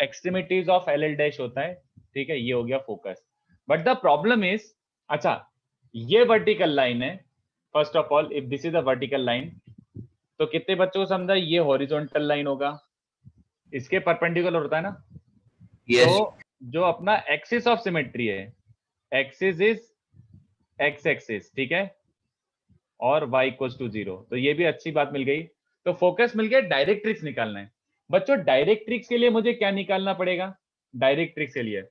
Speaker 1: extremities of L L dash होता है. ठीक है, ये हो गया focus. But the problem is, अच्छा ये वर्टिकल लाइन है. First of all, if this is a vertical line, तो कितने बच्चों को समझा ये हॉरिजॉन्टल लाइन होगा, इसके परपेंडिकुलर होता है ना.
Speaker 3: Yes.
Speaker 1: तो जो अपना एक्सिस ऑफ सिमेट्री है, एक्सिस इज एक्स एक्सिस, ठीक है, और y इक्वल्स टू 0. तो ये भी अच्छी बात मिल गई. तो फोकस मिल गया, डायरेक्ट्रिक्स निकालना है. बच्चों डायरेक्ट्रिक्स के लिए मुझे क्या निकालना पड़ेगा? डायरेक्ट्रिक्स के लिए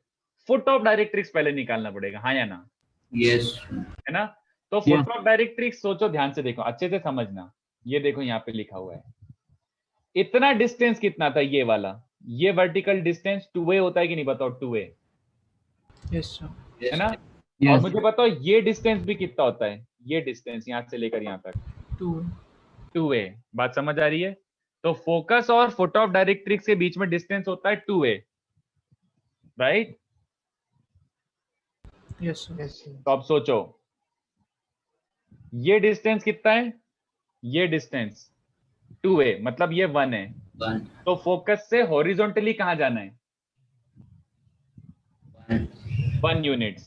Speaker 1: फुट ऑफ डायरेक्ट्रिक्स पहले निकालना पड़ेगा, हाँ या ना?
Speaker 3: Yes.
Speaker 1: है ना. तो फुट ऑफ डायरेक्ट्रिक्स सोचो, ध्यान से देखो, अच्छे से समझना. ये देखो यहाँ पे लिखा हुआ है, इतना डिस्टेंस कितना था ये वाला, ये वर्टिकल डिस्टेंस 2a होता है कि नहीं, बताओ? 2a,
Speaker 4: yes sir.
Speaker 1: है ना. और मुझे बताओ ये डिस्टेंस भी कितना होता है, ये डिस्टेंस यहाँ से लेकर यहाँ तक 2a. बात समझ आ रही है? तो फोकस और फुट ऑफ डायरेक्ट्रिक्स के बीच में डिस्टेंस होता है 2a, राइट?
Speaker 4: Yes sir.
Speaker 1: तो अब सोचो ये डिस्टेंस कितना है, ये डिस्टेंस 2a, मतलब ये 1 है.
Speaker 3: 1.
Speaker 1: तो फोकस से हॉरिजॉन्टली कहां जाना है? 1 यूनिट्स.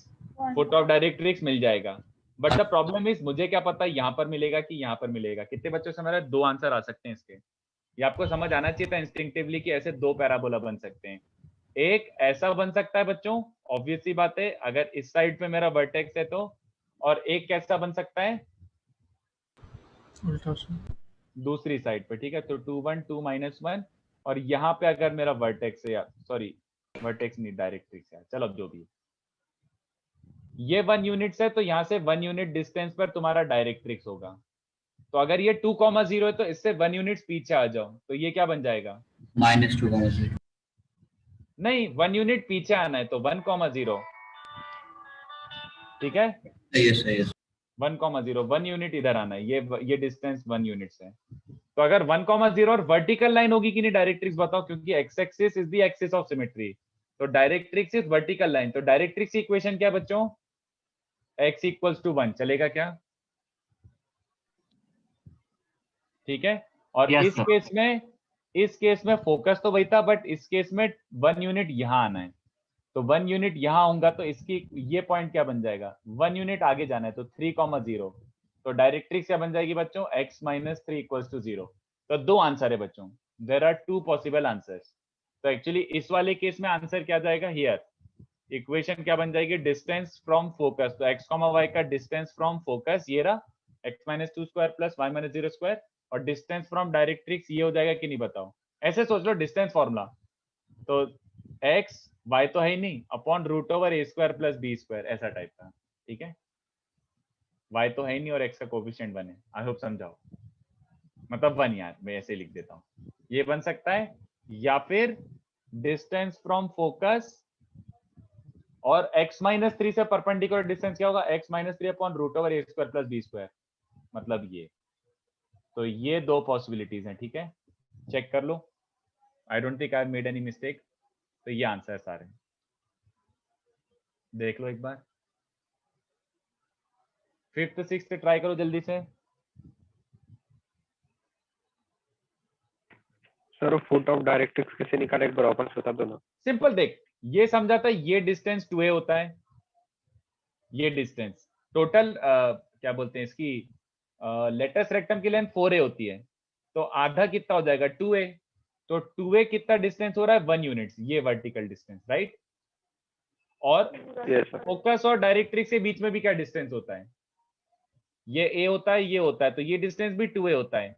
Speaker 1: फुट ऑफ डायरेक्ट्रिक्स मिल जाएगा. बट द प्रॉब्लम इज, मुझे क्या पता यहां पर मिलेगा कि यहां पर मिलेगा. कितने बच्चों से मेरा 2 आंसर आ सकते हैं इसके. ये आपको समझ आना चाहिए था इंस्टिंक्टिवली कि ऐसे 2 पैराबोला बन सकते हैं. एक ऐसा बन सकता है बच्चों, ऑब्वियस सी बात है, अगर इस साइड पे मेरा वर्टेक्स है तो. और एक कैसा बन सकता है?
Speaker 4: उल्टा सर.
Speaker 1: दूसरी साइड पे. ठीक है, तो 2 1 2 -1. और यहाँ पे अगर मेरा वर्टेक्स है, या सॉरी वर्टेक्स नहीं, डायरेक्ट्रिक्स है, चलो अब जो भी है, ये 1 यूनिट्स है, तो यहाँ से 1 यूनिट डिस्टेंस पर तुम्हारा डायरेक्ट्रिक्स होगा. तो अगर ये 2,0 है तो इससे 1 यूनिट पीछे आ जाओ, तो ये क्या बन जाएगा?
Speaker 3: -2,0.
Speaker 1: नहीं, 1 यूनिट पीछे आना है, तो 1,0. ठीक है,
Speaker 3: Yes. Yes.
Speaker 1: 1,0, 1 यूनिट इधर आना है. ये डिस्टेंस 1 यूनिट्स है. तो अगर 1,0 और वर्टिकल लाइन होगी कि नहीं डायरेक्ट्रिक्स, बताओ, क्योंकि x axis is the axis of symmetry. तो डायरेक्ट्रिक्स इज वर्टिकल लाइन. तो डायरेक्ट्रिक्स की इक्वेशन क्या है बच्चों? x equals to 1. चलेगा क्या? ठीक है. और
Speaker 2: Yes,
Speaker 1: इस केस में फोकस तो वही था, बट इस केस में 1 यूनिट यहाँ आना है. तो 1 यूनिट यहाँ होगा, तो इसकी ये पॉइंट क्या बन जाएगा? 1 यूनिट आगे जाना है, तो 3,0. तो डायरेक्ट्रिक्स क्या बन जाएगी बच्चों? x - 3 equals to 0. तो 2 आंसर है बच्चों. There are 2 possible answers. तो एक्चुअली इस वाले केस में आंसर क्या जाएगा? हियर इक्वेशन क्या बन जाएगी? Distance from focus. तो x, y का डिस्टेंस फ्रॉम फोकस ये रहा, x - 2 square plus y - 0 square. और डिस्टेंस फ्रॉम डायरेक्ट्रिक्स ये हो जाएगा कि नहीं, बताओ? ऐसे सोच लो डिस्टेंस फॉर्मूला. तो x y तो है ही नहीं, upon √a² plus b square, ऐसा टाइप का. ठीक है, y तो है ही नहीं और x का कोफिशिएंट 1 है. आई होप समझाओ, मतलब 1 यार, मैं ऐसे लिख देता हूँ. ये बन सकता है, या फिर डिस्टेंस फ्रॉम फोकस और x - 3 से परपेंडिकुलर डिस्टेंस क्या होगा? x - 3 upon √a² plus b square, मतलब ये. तो ये 2 पॉसिबिलिटीज हैं. ठीक है, चेक कर लो. I don't think I have made any mistake. तो ये आंसर सारे देख लो एक बार. 5th 6th ट्राई करो जल्दी से.
Speaker 7: सर फुट ऑफ डायरेक्ट्रिक्स कैसे निकाले, एक बार वापस बता दो ना.
Speaker 1: सिंपल देख, ये समझा था, ये डिस्टेंस 2a होता है, ये डिस्टेंस टोटल क्या बोलते हैं इसकी, लेटस रेक्टम की लेंथ 4a होती है, तो आधा कितना हो जाएगा? 2a. तो 2a कितना डिस्टेंस हो रहा है? 1 यूनिट्स, ये वर्टिकल डिस्टेंस, राइट? और
Speaker 7: यस सर.
Speaker 1: फोकस और डायरेक्ट्रिक्स के बीच में भी क्या डिस्टेंस होता है? ये a होता है, ये होता है, तो ये डिस्टेंस भी 2a होता है.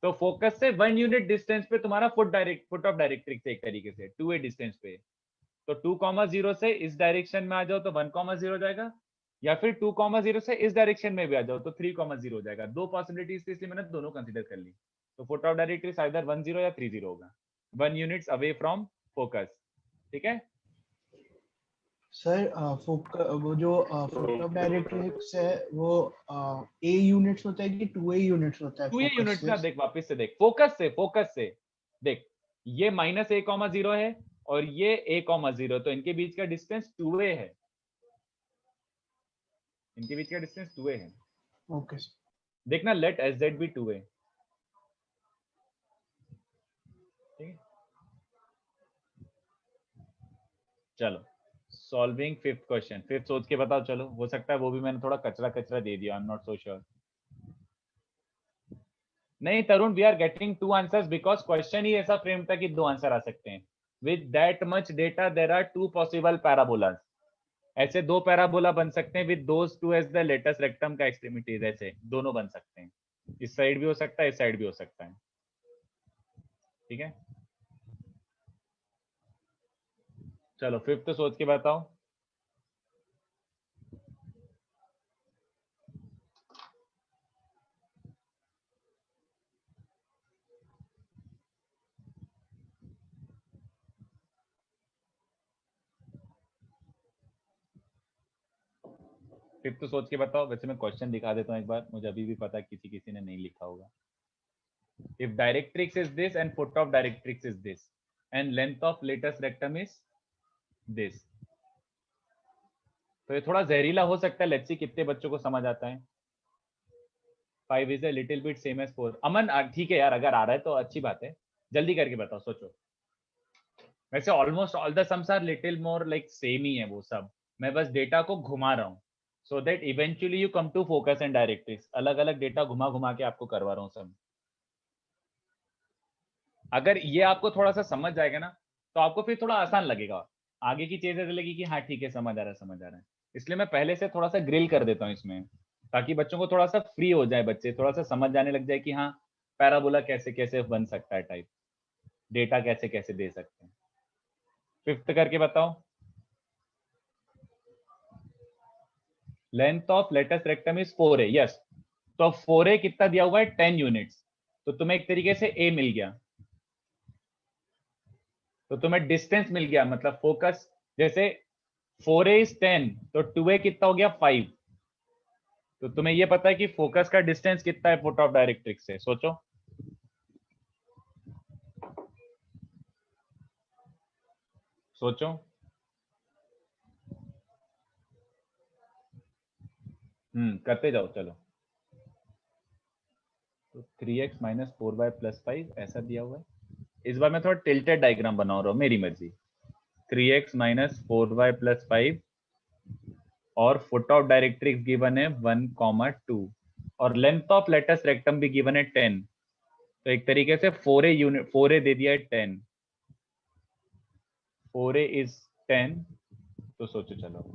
Speaker 1: तो फोकस से 1 यूनिट डिस्टेंस पे तुम्हारा फुट ऑफ डायरेक्ट्रिक्स एक तरीके से 2a डिस्टेंस पे. तो 2,0 से इस डायरेक्शन में आ जाओ तो 1,0 हो जाएगा, या फिर 2,0 से इस डायरेक्शन में भी आ जाओ तो 3,0 हो जाएगा. 2 पॉसिबिलिटीज थी, इसलिए मैंने दोनों कंसीडर कर ली. तो फुट ऑफ डायरेक्ट्रिक्स आइदर 10 या 30 होगा, 1 यूनिट्स अवे फ्रॉम फोकस. ठीक है,
Speaker 9: सर वो जो फुट ऑफ डायरेक्ट्रिक्स है वो ए यूनिट्स होता है कि 2a यूनिट्स होता है?
Speaker 1: 2a यूनिट्स ना, देख वापस से देख, फोकस से देख, ये -a,0 है और ये a,0, तो इनके बीच का डिस्टेंस 2a है, इनके बीच का डिस्टेंस 2a है।
Speaker 9: Okay sir.
Speaker 1: देखना लेट sz भी 2a, ठीक है। चलो सॉल्विंग फिफ्थ क्वेश्चन, फिफ्थ सोच के बताओ। चलो हो सकता है वो भी मैंने थोड़ा कचरा कचरा दे दिया, I am not so sure. नहीं Tarun, we are getting 2 answers because question ही ऐसा फ्रेम था कि 2 आंसर आ सकते हैं। With that much data there are 2 possible parabolas, ऐसे 2 पैराबोला बन सकते हैं with those 2 as the latus rectum का एक्सट्रीमिटीज, ऐसे दोनों बन सकते हैं, इस साइड भी हो सकता है, इस साइड भी हो सकता है, ठीक है। चलो फिफ्थ सोच के बताओ। फिफ्थ सोच के बताओ। वैसे मैं क्वेश्चन दिखा देता हूँ एक बार, मुझे अभी भी पता है किसी किसी ने नहीं लिखा होगा। If directrix is this and foot of directrix is this and length of latus rectum is this, तो ये थोड़ा जहरीला हो सकता है। लेट्स सी कितने बच्चों को समझ आता है। 5 is a little bit same as 4। Aman ठीक है यार, अगर आ रहा है तो अच्छी बात है, जल्दी करके बताओ, सोचो। वैसे almost all the sums are little more like same ही है वो सब, मैं बस डेटा को घुमा रहा हूँ so that eventually you come to focus and directrix. अलग अलग डेटा घुमा घुमा के आपको करवा रहा हूँ सब। अगर ये आपको थोड़ा सा समझ जाएगा ना तो आपको फिर थोड़ा आसान लगेगा, आगे की चीजें लगेगी कि हाँ ठीक है समझ आ रहा है समझ आ रहा है। इसलिए मैं पहले से थोड़ा सा ग्रिल कर देता हूँ इसमें, ताकि बच्चों को थोड़ा सा फ्री हो जाए, बच्चे थोड़ा सा समझ जाने लग जाए कि हाँ पैराबोला कैसे कैसे बन सकता है, टाइप डेटा कैसे कैसे दे सकते हैं। फिफ्थ करके बताओ। Length of latus rectum is 4a, yes. तो 4a कितना दिया हुआ है? 10 यूनिट्स, तो तुम्हें एक तरीके से a मिल गया, तो तुम्हें डिस्टेंस मिल गया, मतलब फोकस। जैसे 4a इज 10 तो 2a कितना हो गया? 5। तो तुम्हें ये पता है कि फोकस का डिस्टेंस कितना है फुट ऑफ डायरेक्ट्रिक्स से, सोचो। सोचो। करते जाओ चलो। तो 3x माइनस 4y प्लस 5 ऐसा दिया हुआ है। इस बार मैं थोड़ा टिल्टेड डायग्राम बना रहा हूँ, मेरी मर्जी। 3x माइनस 4y प्लस 5 और फुट ऑफ डायरेक्ट्रिक्स गिवन है 1,2 और लेंथ ऑफ लेटस रेक्टम भी गिवन है 10। तो एक तरीके से 4a यूनिट, 4a दे दिया है 10, 4a इज 10। तो सोचो चलो।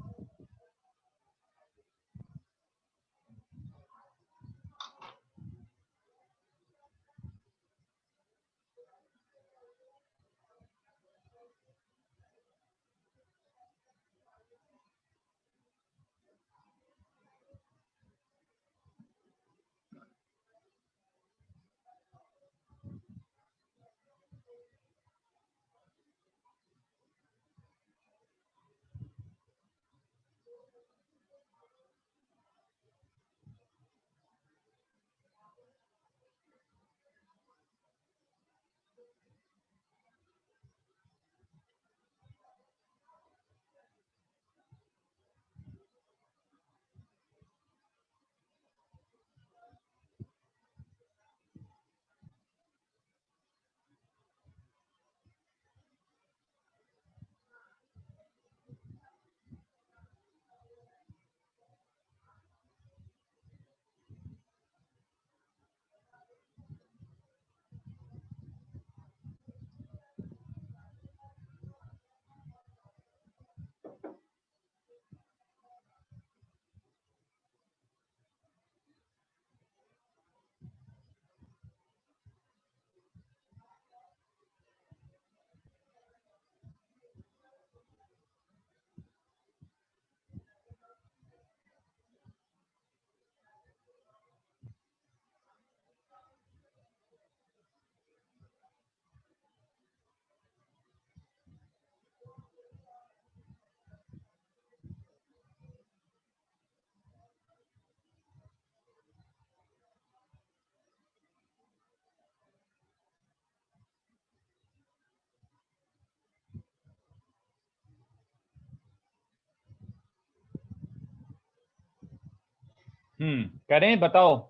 Speaker 1: करें, बताओ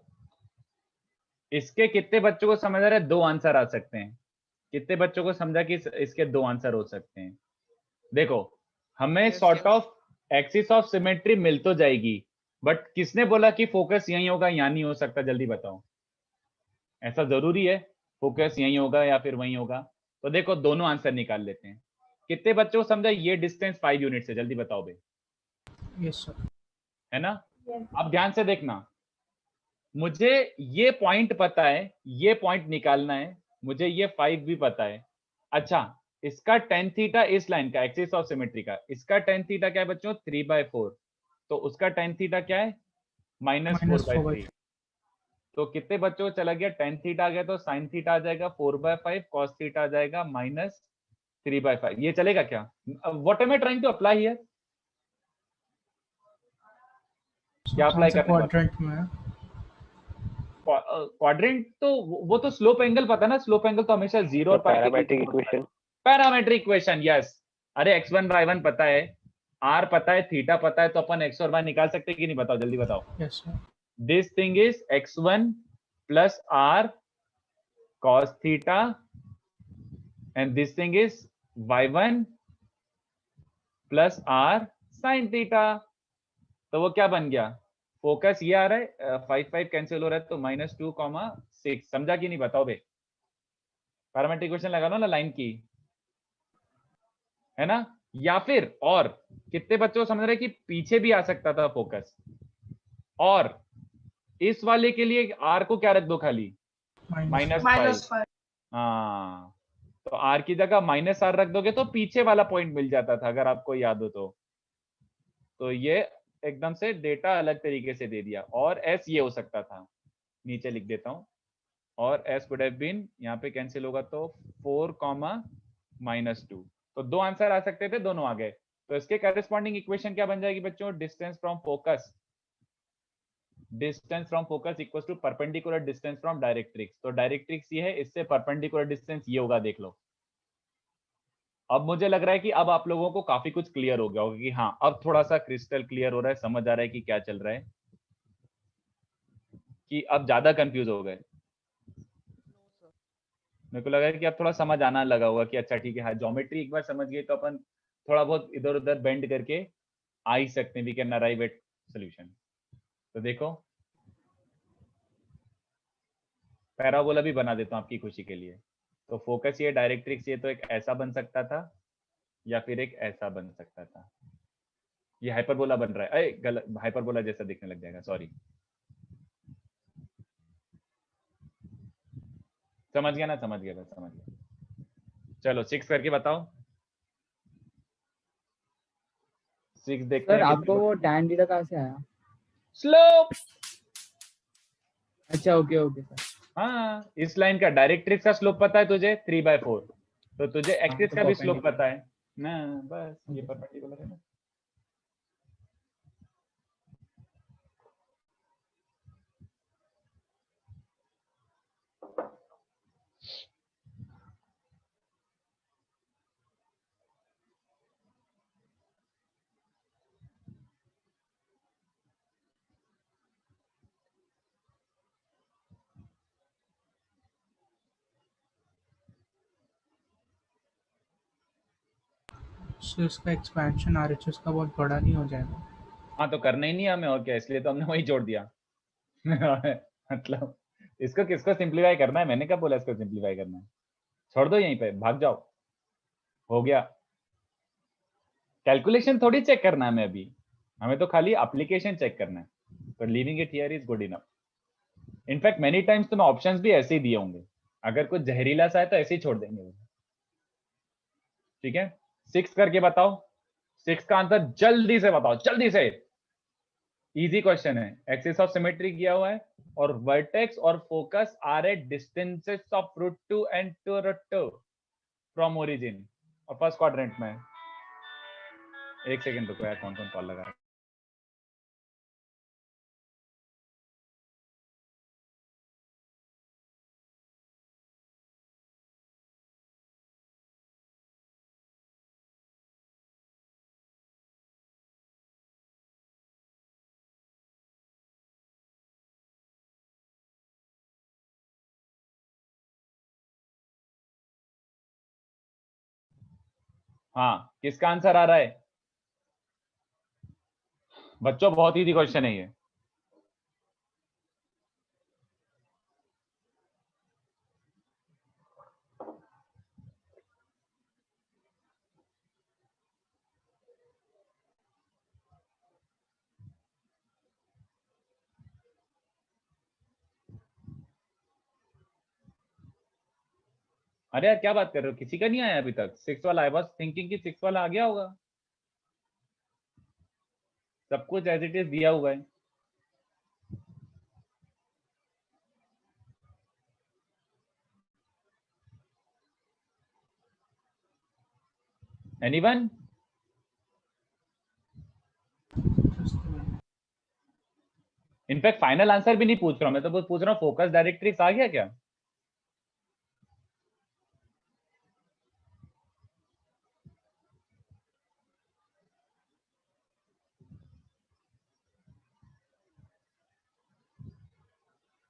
Speaker 1: इसके कितने बच्चों को समझ आ रहा है? 2 आंसर आ सकते हैं। कितने बच्चों को समझा कि इसके 2 आंसर हो सकते हैं? देखो हमें sort of axis of symmetry मिल तो जाएगी, बट किसने बोला कि फोकस यहीं होगा, यहाँ नहीं हो सकता? जल्दी बताओ, ऐसा जरूरी है फोकस यहीं होगा या फिर वहीं होगा? तो देखो दोनों आंसर निकाल लेते हैं। कितने बच्चों को समझा ये डिस्टेंस 5 यूनिट से? जल्दी बताओ भाई।
Speaker 4: Yes sir.
Speaker 1: है ना? अब ध्यान से देखना, मुझे ये पॉइंट पता है, ये पॉइंट निकालना है, मुझे ये 5 भी पता है। अच्छा, इसका tan थीटा इस लाइन का एक्सिस ऑफ सिमेट्री का, इसका tan थीटा क्या है बच्चों? 3/4। तो उसका tan थीटा क्या है? -4/3। तो कितने बच्चों को चला गया? tan थीटा आ गया तो sin थीटा आ जाएगा 4/5, cos थीटा आ जाएगा -3/5। ये चलेगा क्या? What am I trying to apply here? क्या अप्लाई करने वाला?
Speaker 4: क्वाड्रेंट में है।
Speaker 1: क्वाड्रेंट तो वो तो स्लोप एंगल पता है ना, स्लोप एंगल तो हमेशा 0 और पाई के बीच
Speaker 7: पैरामेट्रिक
Speaker 1: में होता है।
Speaker 7: इक्वेशन।
Speaker 1: Parametric equation, yes. अरे x1 y1 पता है, r पता है, थीटा पता है, तो अपन x और y निकाल सकते हैं कि नहीं? बताओ, जल्दी बताओ।
Speaker 4: Yes sir.
Speaker 1: This thing is x1 plus r cos theta and this thing is y1 plus r sin theta. तो वो क्या बन गया? फोकस ये आ रहा है, 5 कैंसिल हो रहा है तो -2,6। समझा कि नहीं? बताओ बे। पैरामेट्रिक इक्वेशन लगा लो ना लाइन की, है ना? या फिर और कितने बच्चों को समझ रहे कि पीछे भी आ सकता था फोकस? और इस वाले के लिए r को क्या रख दो? खाली -5। हाँ, तो r की जगह -r रख दोगे तो पीछे वाला पॉइंट मिल जाता था, अगर आपको याद हो तो ये एकदम से डेटा अलग तरीके से दे दिया। और s ये हो सकता था, नीचे लिख देता हूं, और s कुड हैव बीन, यहाँ पे कैंसिल होगा तो 4, -2। तो 2 आंसर आ सकते थे, दोनों आ गए। तो इसके करस्पॉन्डिंग इक्वेशन क्या बन जाएगी बच्चों? Distance from focus, distance from focus equals to perpendicular distance from directrix. तो डायरेक्ट्रिक्स ये है, इससे परपेंडिकुलर डिस्टेंस ये होगा, देख लो। अब मुझे लग रहा है कि अब आप लोगों को काफी कुछ क्लियर हो गया होगा कि हाँ, अब थोड़ा सा क्रिस्टल क्लियर हो रहा है, समझ आ रहा है कि क्या चल रहा है, कि अब ज्यादा कंफ्यूज हो गए? मेरे को लगा कि अब थोड़ा समझ आना लगा होगा कि अच्छा ठीक है, हाँ ज्योमेट्री एक बार समझ गए तो अपन थोड़ा बहुत इधर उधर बेंड करके आ ही सकते हैं, we can arrive at solution. तो देखो, पैराबोला भी बना देता हूँ आपकी खुशी के लिए। तो फोकस ये, डायरेक्ट्रिक्स ये, तो एक ऐसा बन सकता था या फिर एक ऐसा बन सकता था। ये हाइपरबोला बन रहा है, गलत, हाइपरबोला जैसा दिखने लग जाएगा, सॉरी। समझ गया ना? समझ गया, बस समझ गया। चलो 6 करके बताओ। 6 देखते
Speaker 8: सर
Speaker 1: हैं
Speaker 8: आपको
Speaker 1: कितने।
Speaker 8: वो tan थीटा कहाँ से आया?
Speaker 1: स्लोप।
Speaker 8: अच्छा ओके ओके सर।
Speaker 1: हाँ, इस लाइन का डायरेक्ट्रिक्स का स्लोप पता है तुझे 3/4, तो तुझे
Speaker 8: हाँ
Speaker 1: एक्सिस
Speaker 8: तो
Speaker 1: का भी स्लोप
Speaker 8: परपेंडिकुलर।
Speaker 1: पता है ना? बस ये परपेंडिकुलर है ना।
Speaker 4: सो इसका एक्सपेंशन आरएचएस का बहुत बड़ा नहीं हो जाएगा?
Speaker 1: हाँ, तो करना ही नहीं है हमें, और क्या, इसलिए तो हमने वही जोड़ दिया। मतलब इसको किसको सिंप्लीफाई करना है? मैंने कब बोला इसको सिंप्लीफाई करना है? छोड़ दो यहीं पे, भाग जाओ, हो गया। कैलकुलेशन थोड़ी चेक करना है हमें अभी, हमें तो खाली एप्लीकेशन चेक करना है। तो leaving it here is good enough. In fact many times तो मैं ऑप्शंस भी ऐसे ही दिए होंगे, अगर कुछ जहरीला सा है तो ऐसे ही छोड़ देंगे। ठीक है, 6 करके बताओ। 6 का आंसर जल्दी से बताओ, जल्दी से। इजी क्वेश्चन है, एक्सिस ऑफ सिमेट्री किया हुआ है, और वर्टेक्स और focus are at distances of √2 and √2 from origin, और फर्स्ट क्वाड्रेंट में। एक सेकंड रुको यार, कौन कौन कॉल लगा रहा है? हाँ, किसका आंसर आ रहा है बच्चों? बहुत इजी क्वेश्चन है ये। अरे यार क्या बात कर रहे हो, किसी का नहीं आया अभी तक 6 वाला? आई वाज थिंकिंग कि 6 वाला आ गया होगा। सब कुछ एज इट इज दिया हुआ है। एनीवन? इनफैक्ट फाइनल आंसर भी नहीं पूछ रहा हूं मैं, तो बस पूछ रहा हूँ फोकस डायरेक्ट्रिक्स आ गया क्या?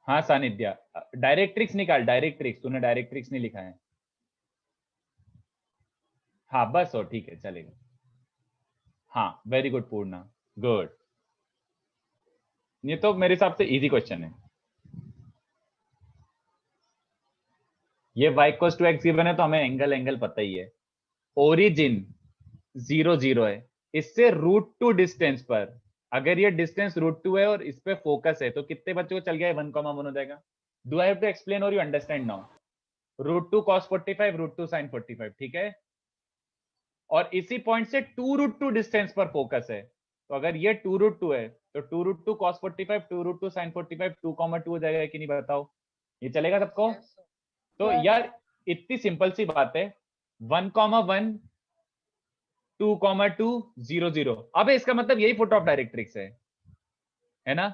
Speaker 1: हाँ सानिध्या, डायरेक्ट्रिक्स निकाल, डायरेक्ट्रिक्स। तूने डायरेक्ट्रिक्स नहीं लिखा है। हाँ बस हो, ठीक है चलेगा। हाँ वेरी गुड पूर्णा, गुड। ये तो मेरे हिसाब से इजी क्वेश्चन है। ये y equals to x given है तो हमें एंगल पता ही है। ओरिजिन 0 0 है, इससे √2 डिस्टेंस पर अगर ये डिस्टेंस √2 है और इस पे फोकस है तो कितने बच्चों को चल गया है? 1,1 हो जाएगा। Do I have to explain और you understand now? √2 cos 45, √2 sin 45, ठीक है। और इसी पॉइंट से 2√2 डिस्टेंस पर फोकस है, तो अगर ये 2√2 है तो 2√2 cos 45, 2√2 sin 45, 2,2 हो जाएगा कि नहीं बताओ? ये चलेगा सबको? तो यार इतनी सिंपल सी बात है, 1,1 2,2 0 0। अब इसका मतलब यही फुट ऑफ डायरेक्ट्रिक्स है ना?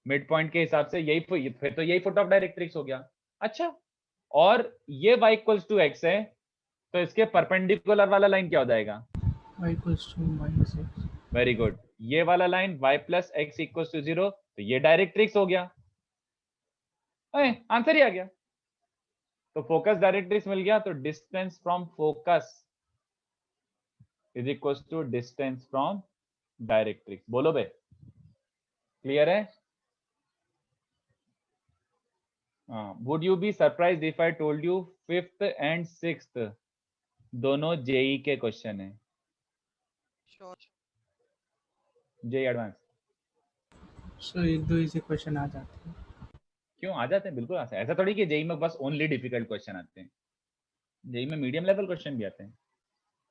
Speaker 1: मिड पॉइंट के हिसाब से यही, फिर तो यही फुट ऑफ डायरेक्ट्रिक्स हो गया। अच्छा, और ये y इक्वल्स टू x है तो इसके परपेंडिकुलर वाला लाइन क्या हो जाएगा?
Speaker 4: y equals to -x।
Speaker 1: Very good. ये वाला line y plus x equals to 0, तो ये डायरेक्ट्रिक्स हो गया। आंसर ही आ गया। तो फोकस डायरेक्ट्रिक्स मिल गया, तो distance from focus is equals to distance from directrix. बोलो बे, क्लियर है? Would you be surprised if I told you 5th and 6th दोनों जेई के क्वेश्चन है? JEE advance.
Speaker 4: सो एक दो इजी क्वेश्चन आ जाते हैं।
Speaker 1: क्यों आ जाते हैं? बिल्कुल आते हैं। ऐसा थोड़ी कि जेई में बस ओनली डिफिकल्ट क्वेश्चन आते हैं, जेई में मीडियम लेवल क्वेश्चन भी आते हैं।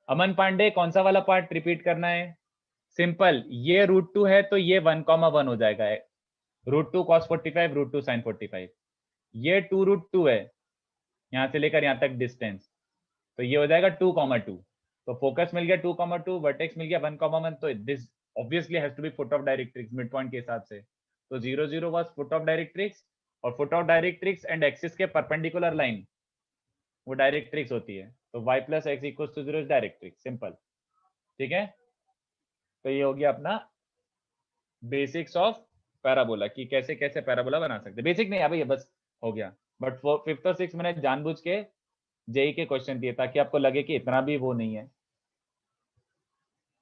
Speaker 1: अमन पांडे, कौन सा वाला पार्ट रिपीट करना है? सिंपल, ये √2 है तो ये 1,1 हो जाएगा। √2 cos 45, √2 sin 45। ये 2√2 है यहां से लेकर यहां तक डिस्टेंस, तो ये हो जाएगा 2,2। तो फोकस मिल गया 2,2, वर्टेक्स मिल गया 1,1, तो this obviously has to be foot of directrix mid point के हिसाब से। तो 0 0 वाज फुट ऑफ डायरेक्ट्रिक्स, और foot of directrix and axis के परपेंडिकुलर लाइन वो डायरेक्ट्रिक्स होती है। तो y plus x equals to 0 is directrix, simple. ठीक है, तो ये हो गया अपना बेसिक्स ऑफ पैराबोला, कि कैसे कैसे पैराबोला बना सकते। बेसिक नहीं अभी, ये बस हो गया। बट 5th और 6th मैंने जानबूझ के जेई के क्वेश्चन दिए ताकि आपको लगे कि इतना भी वो नहीं है।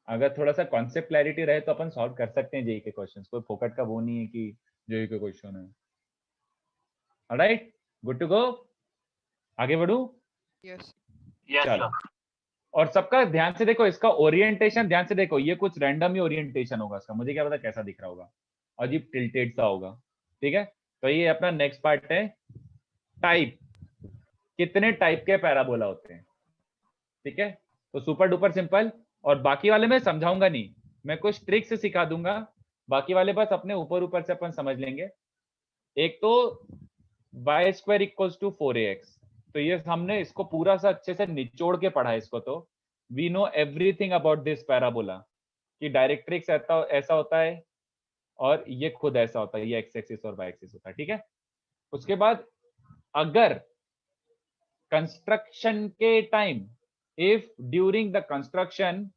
Speaker 1: अगर थोड़ा सा कॉन्सेप्ट क्लैरिटी रहे तो अपन सॉल्व कर सकते हैं जेई के क्वेश्चंस। कोई फोकट का वो नहीं है कि जेई के क्वेश्चन है। ऑलराइट, गुड टू गो, आगे बढ़ू?
Speaker 7: यस
Speaker 1: चलो, और सबका ध्यान से देखो, इसका ओरिएंटेशन ध्यान से देखो। ये कुछ रैंडम ही ओरिएंटेशन होगा इसका, मुझे क्या पता कैसा दिख रहा होगा, अजीब टिल्टेड सा होगा। ठीक है, तो ये अपना नेक्स्ट पार्ट है, टाइप। कितने टाइप के पैराबोला होते हैं? ठीक है, तो सुपर डुपर सिंपल, और बाकी वाले मैं समझाऊंगा नहीं, मैं कुछ ट्रिक्स सिखा दूंगा, बाकी वाले बस अपने ऊपर ऊपर से अपन समझ लेंगे। एक तो y² इक्वल्स टू 4ax, तो ये हमने इसको पूरा सा अच्छे से निचोड़ के पढ़ा है इसको। तो we know everything about this parabola, कि डायरेक्ट्रिक्स ऐसा होता है और ये खुद ऐसा होता है, ये एक्स एक्सिस और वाई एक्सिस होता है। ठीक है, उसके बाद अगर कंस्ट्रक्शन के time, if during the construction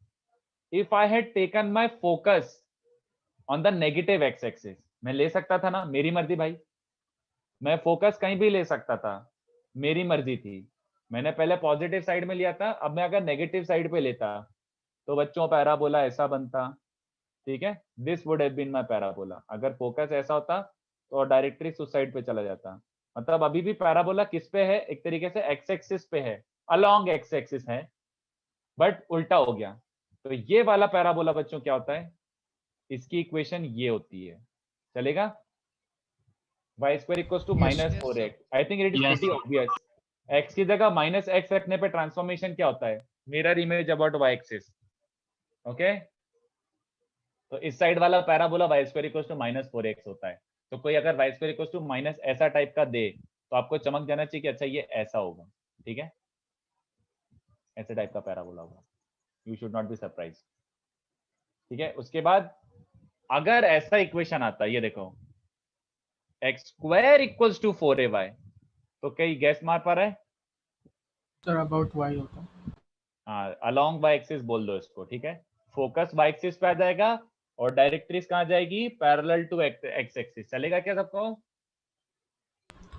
Speaker 1: if I had taken my focus on the negative x axis, मैं ले सकता था ना, मेरी मर्जी भाई, मैं फोकस कहीं भी ले सकता था, मेरी मर्जी थी। मैंने पहले पॉजिटिव साइड में लिया था, अब मैं अगर नेगेटिव साइड पे लेता तो बच्चों पैराबोला ऐसा बनता, ठीक है, this would have been my parabola. अगर फोकस ऐसा होता तो डायरेक्ट्रिक्स उस साइड पे चला जाता। मतलब अभी भी पैराबोला किस पे है, एक तरीके से एक्स एक्सिस पे है, अलोंग एक्स एक्सिस है, बट उल्टा हो गया। तो ये वाला पैराबोला बच्चों क्या होता है, इसकी इक्वेशन ये होती है, चलेगा? y square equals to minus 4x. I think it is pretty obvious. x की जगह minus x रखने पे ट्रांसफॉर्मेशन क्या होता है, mirror image about y axis. Okay, तो इस साइड वाला parabola y square equals to minus 4x होता है। तो कोई अगर y square equals to minus ऐसा टाइप का दे तो आपको चमक जाना चाहिए कि अच्छा ये ऐसा होगा, ठीक है, ऐसे टाइप का पैराबोला होगा। You should not be surprise, ठीक है। उसके बाद अगर ऐसा इक्वेशन आता है, ये देखो x square equals to 4ay, तो कई गैस मार पा रहा है
Speaker 4: सर अबाउट y होता है।
Speaker 1: हाँ, अलोंग y एक्सिस बोल दो इसको, ठीक है। फोकस y एक्सिस पे आ जाएगा और डायरेक्ट्रिक्स कहाँ जाएगी, पैरेलल टू x एक्सिस। चलेगा क्या सबको?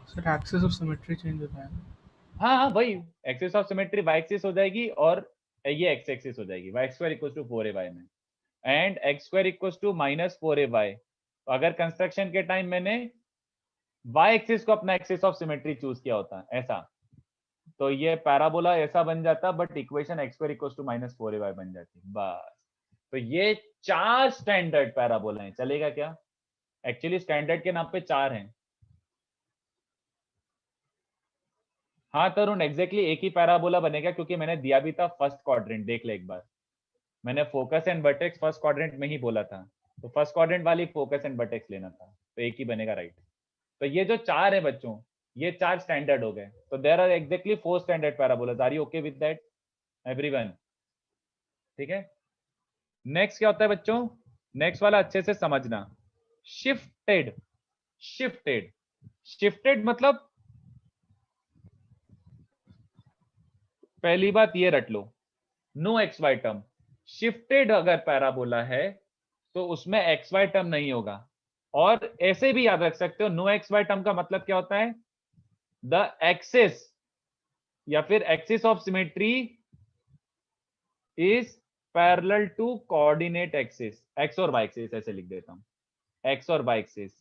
Speaker 4: Sir axis of symmetry change हो जाएगा।
Speaker 1: हाँ हाँ भाई, axis of symmetry y axis हो जाएगी और ये x एक्सिस हो जाएगी, y square equals to 4ay में, and x square equals to minus 4ay। तो अगर कंस्ट्रक्शन के टाइम मैंने y एक्सिस को अपना एक्सिस ऑफ सिमेट्री चूज किया होता ऐसा, तो ये पैराबोला ऐसा बन जाता, but equation x square equals to minus 4ay बन जाती बस। तो ये 4 स्टैंडर्ड पैराबोला हैं, चलेगा क्या? एक्चुअली स्टैंडर्ड के नाम पे 4 हैं। हाँ तरुण, एग्जैक्टली एक ही पैराबोला बनेगा, क्योंकि मैंने दिया भी था फर्स्ट क्वाड्रेंट, देख ले एक बार, मैंने focus and vertex first quadrant में ही बोला था, तो फर्स्ट क्वाड्रेंट वाली फोकस एंड वर्टेक्स लेना था, तो एक ही बनेगा, राइट। तो ये जो 4 है बच्चों, ये 4 स्टैंडर्ड हो गए। तो there are exactly 4 standard parabolas. Are you okay with that everyone? ठीक है। नेक्स्ट क्या होता है बच्चों, नेक्स्ट वाला अच्छे से समझना, शिफ्टेड। शिफ्टेड, शिफ्टेड मतलब पहली बात ये रट लो, no x y term. Shifted अगर पैराबोला है तो उसमें एक्स वाई टर्म नहीं होगा। और ऐसे भी याद रख सकते हो, नो एक्स वाई टर्म का मतलब क्या होता है, द एक्सिस या फिर axis of symmetry is parallel to coordinate axis, x और वाई एक्सिस, ऐसे लिख देता हूं, एक्स और वाई एक्सिस।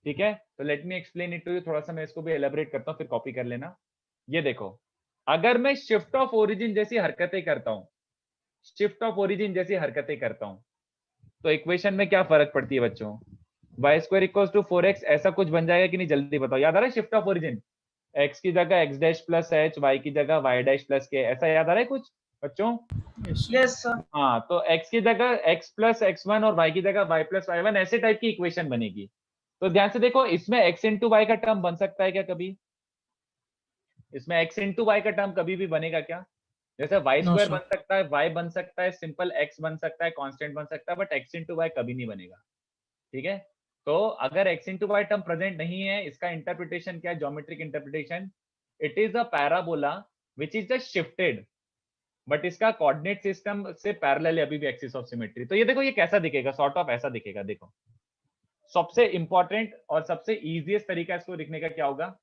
Speaker 1: ठीक है, तो let me explain it to you, थोड़ा सा मैं इसको भी एलेबरेट करता हूं, फिर कॉपी कर लेना। ये देखो, अगर मैं शिफ्ट ऑफ ओरिजिन जैसी हरकतें करता हूं, शिफ्ट ऑफ ओरिजिन जैसी हरकतें करता हूं, तो इक्वेशन में क्या फर्क पड़ती है बच्चों, Y square equals to 4x ऐसा कुछ बन जाएगा कि नहीं, जल्दी बताओ। याद आ रहा है शिफ्ट ऑफ ओरिजिन, x की जगह x dash plus h, y की जगह y डैश प्लस k, ऐसा याद आ रहा है कुछ बच्चों?
Speaker 8: Yes sir.
Speaker 1: हाँ, तो x की जगह x प्लस x1 और y की जगह y प्लस y1, ऐसे टाइप की इक्वेशन बनेगी। तो ध्यान से देखो, इसमें x इंटू वाई का टर्म बन सकता है क्या कभी? इसमें x इंटू वाई का टर्म कभी भी बनेगा क्या? जैसे वाई स्क्वायर बन सकता है, y बन सकता है, सिंपल x बन सकता है, कांस्टेंट बन सकता है, बट x इंटू वाई कभी नहीं बनेगा। ठीक है, तो अगर x into y term present नहीं है, इसका इंटरप्रिटेशन क्या है, geometric interpretation, it is a parabola which is just shifted, but इसका कोऑर्डिनेट सिस्टम से पैरेलल है अभी भी एक्सिस ऑफ सिमेट्री। तो ये देखो, ये कैसा दिखेगा, सॉर्ट ऑफ ऐसा दिखेगा। देखो, सबसे इंपॉर्टेंट और सबसे इजीएस्ट तरीका इसको लिखने का क्या होगा,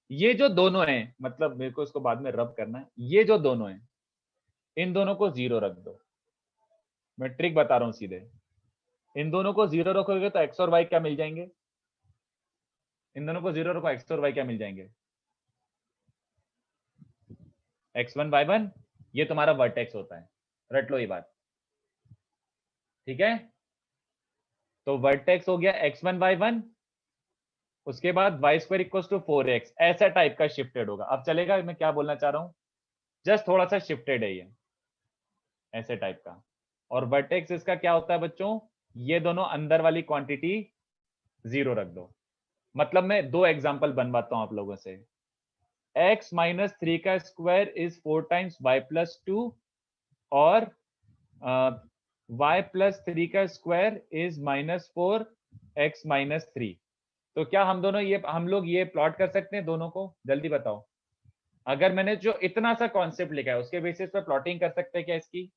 Speaker 1: ये जो दोनों हैं, मतलब मेरे को इसको बाद में रब करना है, ये जो दोनों हैं, इन दोनों को 0 रख दो। मैं ट्रिक बता रहा हूं सीधे, इन दोनों को 0 रखोगे तो x और y क्या मिल जाएंगे, इन दोनों को 0 रखो, x और y क्या मिल जाएंगे, x1 y1, ये तुम्हारा वर्टेक्स होता है, रट लो ये बात। ठीक है, तो वर्टेक्स हो गया x1 y1, उसके बाद y square equals to 4x, ऐसा टाइप का शिफ्टेड होगा। अब चलेगा मैं क्या बोलना चाह रहा हूं, जस्ट थोड़ा सा शिफ्टेड है ये, ऐसे टाइप का। और वर्टेक्स इसका क्या होता है बच्चों, ये दोनों अंदर वाली क्वांटिटी 0 रख दो। मतलब मैं 2 एग्जांपल बनवाता हूं आप लोगों से, x माइनस 3 का square is 4 times y plus 2, और y प्लस 3 का square is minus 4 x minus 3। तो क्या हम लोग ये प्लॉट कर सकते हैं दोनों को, जल्दी बताओ। अगर मैंने जो इतना सा कॉन्सेप्ट लिखा है उसके बेसिस पे प्लॉटिंग कर सकते हैं क्या इसकी,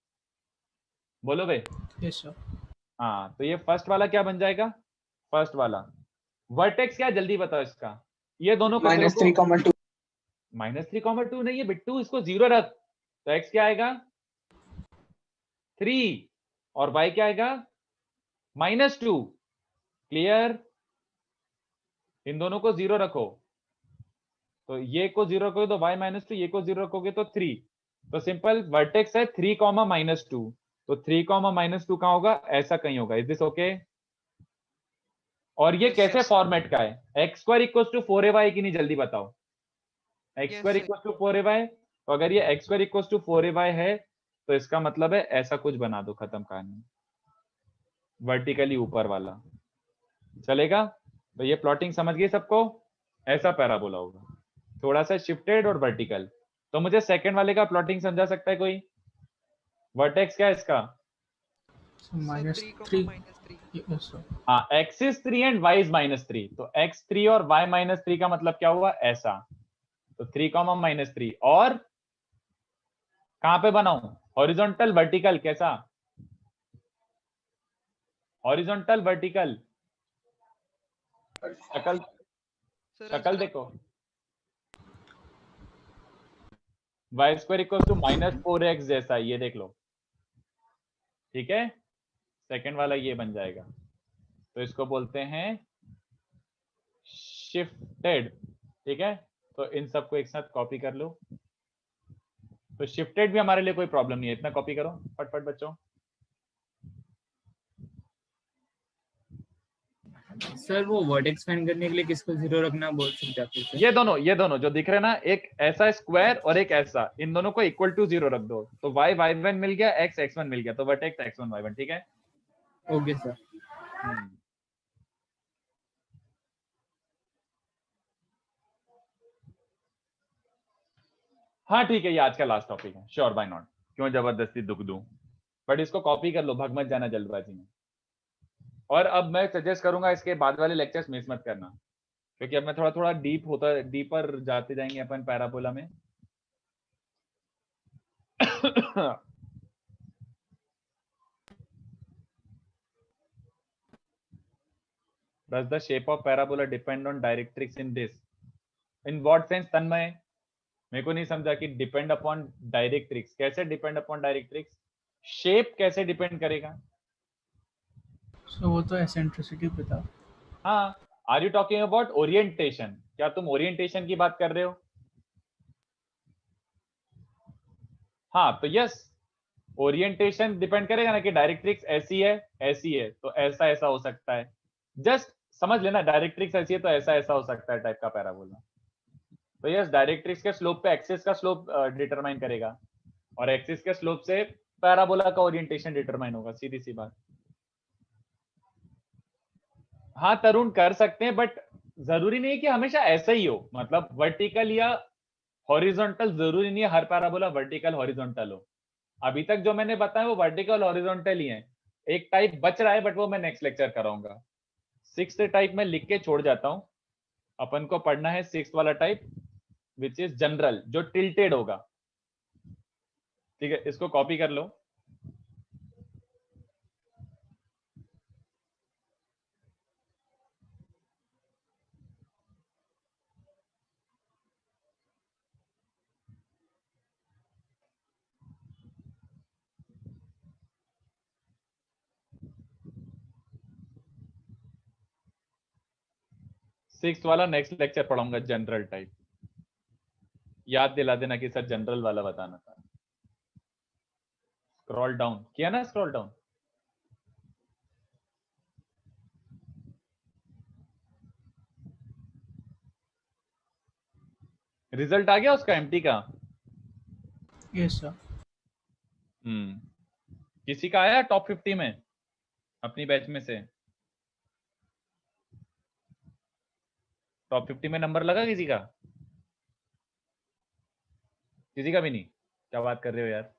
Speaker 1: बोलो भाई?
Speaker 4: Yes sir.
Speaker 1: हाँ, तो ये फर्स्ट वाला क्या बन जाएगा, फर्स्ट वाला वर्टेक्स क्या, जल्दी बताओ इसका। ये दोनों
Speaker 8: -3, 2
Speaker 1: -3, 2 नहीं है बिट्टू, इसको 0 रख, तो x क्या आएगा 3 और y क्या आएगा -2। क्लियर? इन दोनों को 0 रखो, तो ये को 0 रखोगे तो y -2, ये को 0 रखोगे तो 3। तो सिंपल वर्टेक्स है 3, -2, तो 3, -2 कहां होगा, ऐसा कहीं होगा। Is this okay? और ये कैसे फॉर्मेट का है, x² = 4ay की नहीं, जल्दी बताओ। x² = 4ay, तो अगर ये x² = 4ay है तो इसका मतलब है ऐसा कुछ बना दो, खत्म कहानी, वर्टिकली ऊपर वाला, चलेगा? तो ये प्लॉटिंग समझ गए सबको? ऐसा पैराबोला होगा, थोड़ा सा शिफ्टेड और वर्टिकल। तो मुझे सेकंड वाले का प्लॉटिंग समझा सकता है कोई? वर्टेक्स क्या है इसका?
Speaker 4: -3।
Speaker 1: हाँ, x is 3 and y is -3, तो x 3 और y -3 का मतलब क्या हुआ, ऐसा। तो 3, -3, और कहां पे बनाऊं, हॉरिजॉन्टल वर्टिकल, कैसा हॉरिजॉन्टल वर्टिकल? शक्ल देखो, y² = -4x जैसा, ये देख लो, ठीक है? सेकंड वाला ये बन जाएगा, तो इसको बोलते हैं शिफ्टेड, ठीक है? तो इन सबको एक साथ कॉपी कर लो, तो शिफ्टेड भी हमारे लिए कोई प्रॉब्लम नहीं है, इतना कॉपी करो फटफट बच्चों।
Speaker 8: सर वो वर्टेक्स फाइंड करने के लिए किसको 0 रखना बोल सकते हैं फिर से?
Speaker 1: ये दोनों जो दिख रहे हैं ना, एक ऐसा स्क्वायर और एक ऐसा, इन दोनों को इक्वल टू 0 रख दो, तो y y1 मिल गया, x x1 मिल गया, तो वर्टेक्स x1 y1, ठीक है?
Speaker 8: Okay sir.
Speaker 1: हाँ ठीक है, ये आज का लास्ट टॉपिक है, श्योर, बाय नॉट, क्यों जबरदस्ती दुख दूं, बट इसको कॉपी कर लो, भग मत जाना जल्दबाजी में। और अब मैं सजेस्ट करूंगा इसके बाद वाले लेक्चर्स मिस मत करना, क्योंकि अब मैं थोड़ा डीपर जाते जाएंगे अपन पैराबोला में। Does the shape of parabola depend on directrix in this? In what sense, Tanmay? मेरे को नहीं समझा कि डिपेंड अपॉन डायरेक्ट्रिक्स, कैसे डिपेंड अपॉन डायरेक्ट्रिक्स? शेप कैसे डिपेंड करेगा?
Speaker 4: सो वो तो एसेंट्रिसिटी पे था।
Speaker 1: हाँ, are you talking about orientation? क्या तुम ओरिएंटेशन की बात कर रहे हो? हाँ, तो यस, ओरिएंटेशन डिपेंड करेगा ना, कि डायरेक्ट्रिक्स ऐसी है तो ऐसा ऐसा हो सकता है, जस्ट समझ लेना, डायरेक्ट्रिक्स ऐसी है तो ऐसा ऐसा हो सकता है टाइप का पैराबोला। तो यस, डायरेक्ट्रिक्स के स्लोप पे एक्सिस का स्लोप डिटरमाइन करेगा, और एक्सिस के स्लोप से पैराबोला का ओरिएंटेशन डिटरमाइन होगा, सीधी सी बात। हाँ तरुण, कर सकते हैं, बट जरूरी नहीं है कि हमेशा ऐसा ही हो, मतलब वर्टिकल या हॉरिजॉन्टल जरूरी नहीं है हर पैराबोला वर्टिकल हॉरिजॉन्टल हो। अभी तक जो मैंने बताया वो वर्टिकल हॉरिजॉन्टल ही है, एक टाइप बच रहा है, बट वो मैं नेक्स्ट लेक्चर कराऊंगा। 6th टाइप में लिख के छोड़ जाता हूं, अपन को पढ़ना है 6th वाला टाइप, विच इज जनरल, जो टिल्टेड होगा, ठीक है? इसको कॉपी कर लो। सिक्स वाला नेक्स्ट लेक्चर पढ़ाऊंगा, जनरल टाइप। याद दिला देना कि सर जनरल वाला बताना था। स्क्रॉल डाउन किया ना, स्क्रॉल डाउन। रिजल्ट आ गया उसका एमटी का?
Speaker 4: Yes sir.
Speaker 1: किसी का आया टॉप 50 में अपनी बैच में से? टॉप 50 में नंबर लगा किसी का? किसी का भी नहीं? क्या बात कर रहे हो यार?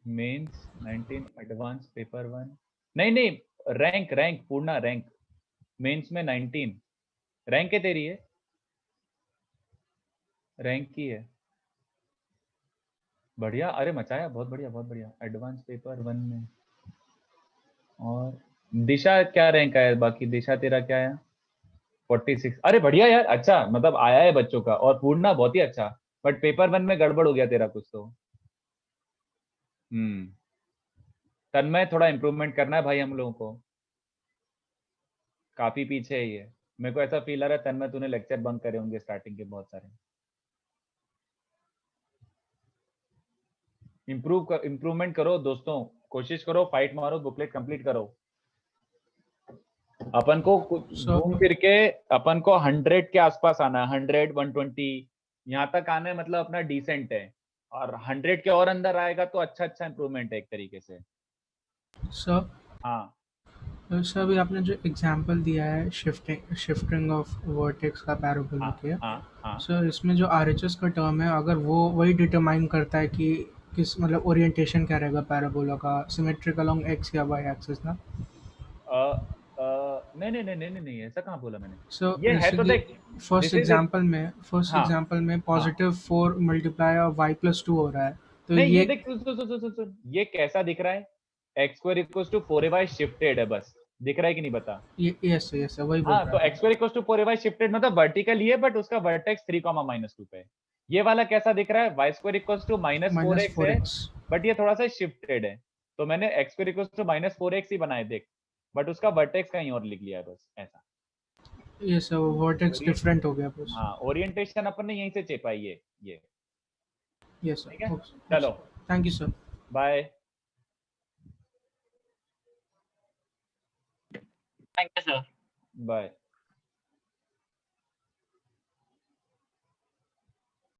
Speaker 1: मेंस 19, एडवांस पेपर 1, नहीं रैंक पूर्ण रैंक, मेंस में 19 रैंक है तेरी, है रैंक की है। बढ़िया, अरे मचाया, बहुत बढ़िया बहुत बढ़िया। एडवांस पेपर 1 में। और दिशा क्या रैंक आया? बाकी दिशा तेरा क्या आया? 46। अरे बढ़िया यार, अच्छा मतलब आया है बच्चों का। और पूर्णा बहुत ही अच्छा, बट पेपर 1 में गड़बड़ हो गया तेरा कुछ तो। तन्मय थोड़ा इम्प्रूवमेंट करना है भाई हम लोगों को, काफी पीछे है ये। मेरे को ऐसा फील आ रहा है तन्मय तूने लेक्चर बंक करे होंगे स्टार्टिंग के बहुत सारे। इम्प्रूवमेंट करो दोस्तों, कोशिश करो, फाइट मारो, बुकलेट कंप्लीट करो। अपन को घूम फिर के अपन को 100 के आसपास आना है, 100 120 यहाँ तक आना है, मतलब अपना डिसेंट है। और 100 के और अंदर आएगा तो अच्छा अच्छा इम्प्रूवमेंट है एक तरीके से।
Speaker 4: सर
Speaker 1: हाँ
Speaker 4: सर अभी आपने जो एग्जांपल दिया है शिफ्टिंग ऑफ वर्टेक्स का पैराबोला के,
Speaker 1: हाँ
Speaker 4: सर इसमें जो आरएचएस का टर्म है, अगर वो वही डिटरमाइन करता है कि किस मतलब ओरिएंटेशन क्या रहेगा पैराबोला का, सिमेट्रिक अलोंग एक्स या वाई एक्सिस ना?
Speaker 1: नहीं, ऐसा कहाँ बोला मैंने।
Speaker 4: सो
Speaker 1: ये है तो देख,
Speaker 4: फर्स्ट एग्जांपल में पॉजिटिव 4 मल्टीप्लाई और y + 2 हो रहा है, तो
Speaker 1: नहीं
Speaker 4: ये
Speaker 1: ये देख, सुन, ये कैसा दिख रहा है? x² = 4ay शिफ्टेड है, बस दिख रहा है कि नहीं बता।
Speaker 4: यस वही बोल
Speaker 1: हाँ,
Speaker 4: रहा
Speaker 1: तो
Speaker 4: है।
Speaker 1: x² = 4ay शिफ्टेड मतलब वर्टिकल ही है, बट उसका वर्टेक्स 3, -2 पे है। ये वाला कैसा दिख रहा है? y² = -4x है, बट ये थोड़ा सा शिफ्टेड है। तो मैंने x² = -4x ही बनाए देख, बट उसका वर्टेक्स कहीं और लिख लिया है, बस ऐसा।
Speaker 4: ये सर वर्टेक्स डिफरेंट हो गया बस।
Speaker 1: हाँ, ओरिएंटेशन अपन ने यहीं से चेपा ये।
Speaker 4: यस
Speaker 1: ठीक है,
Speaker 4: सर,
Speaker 1: चलो
Speaker 4: thank you sir.
Speaker 1: Bye.
Speaker 8: Thank you sir.
Speaker 1: Bye.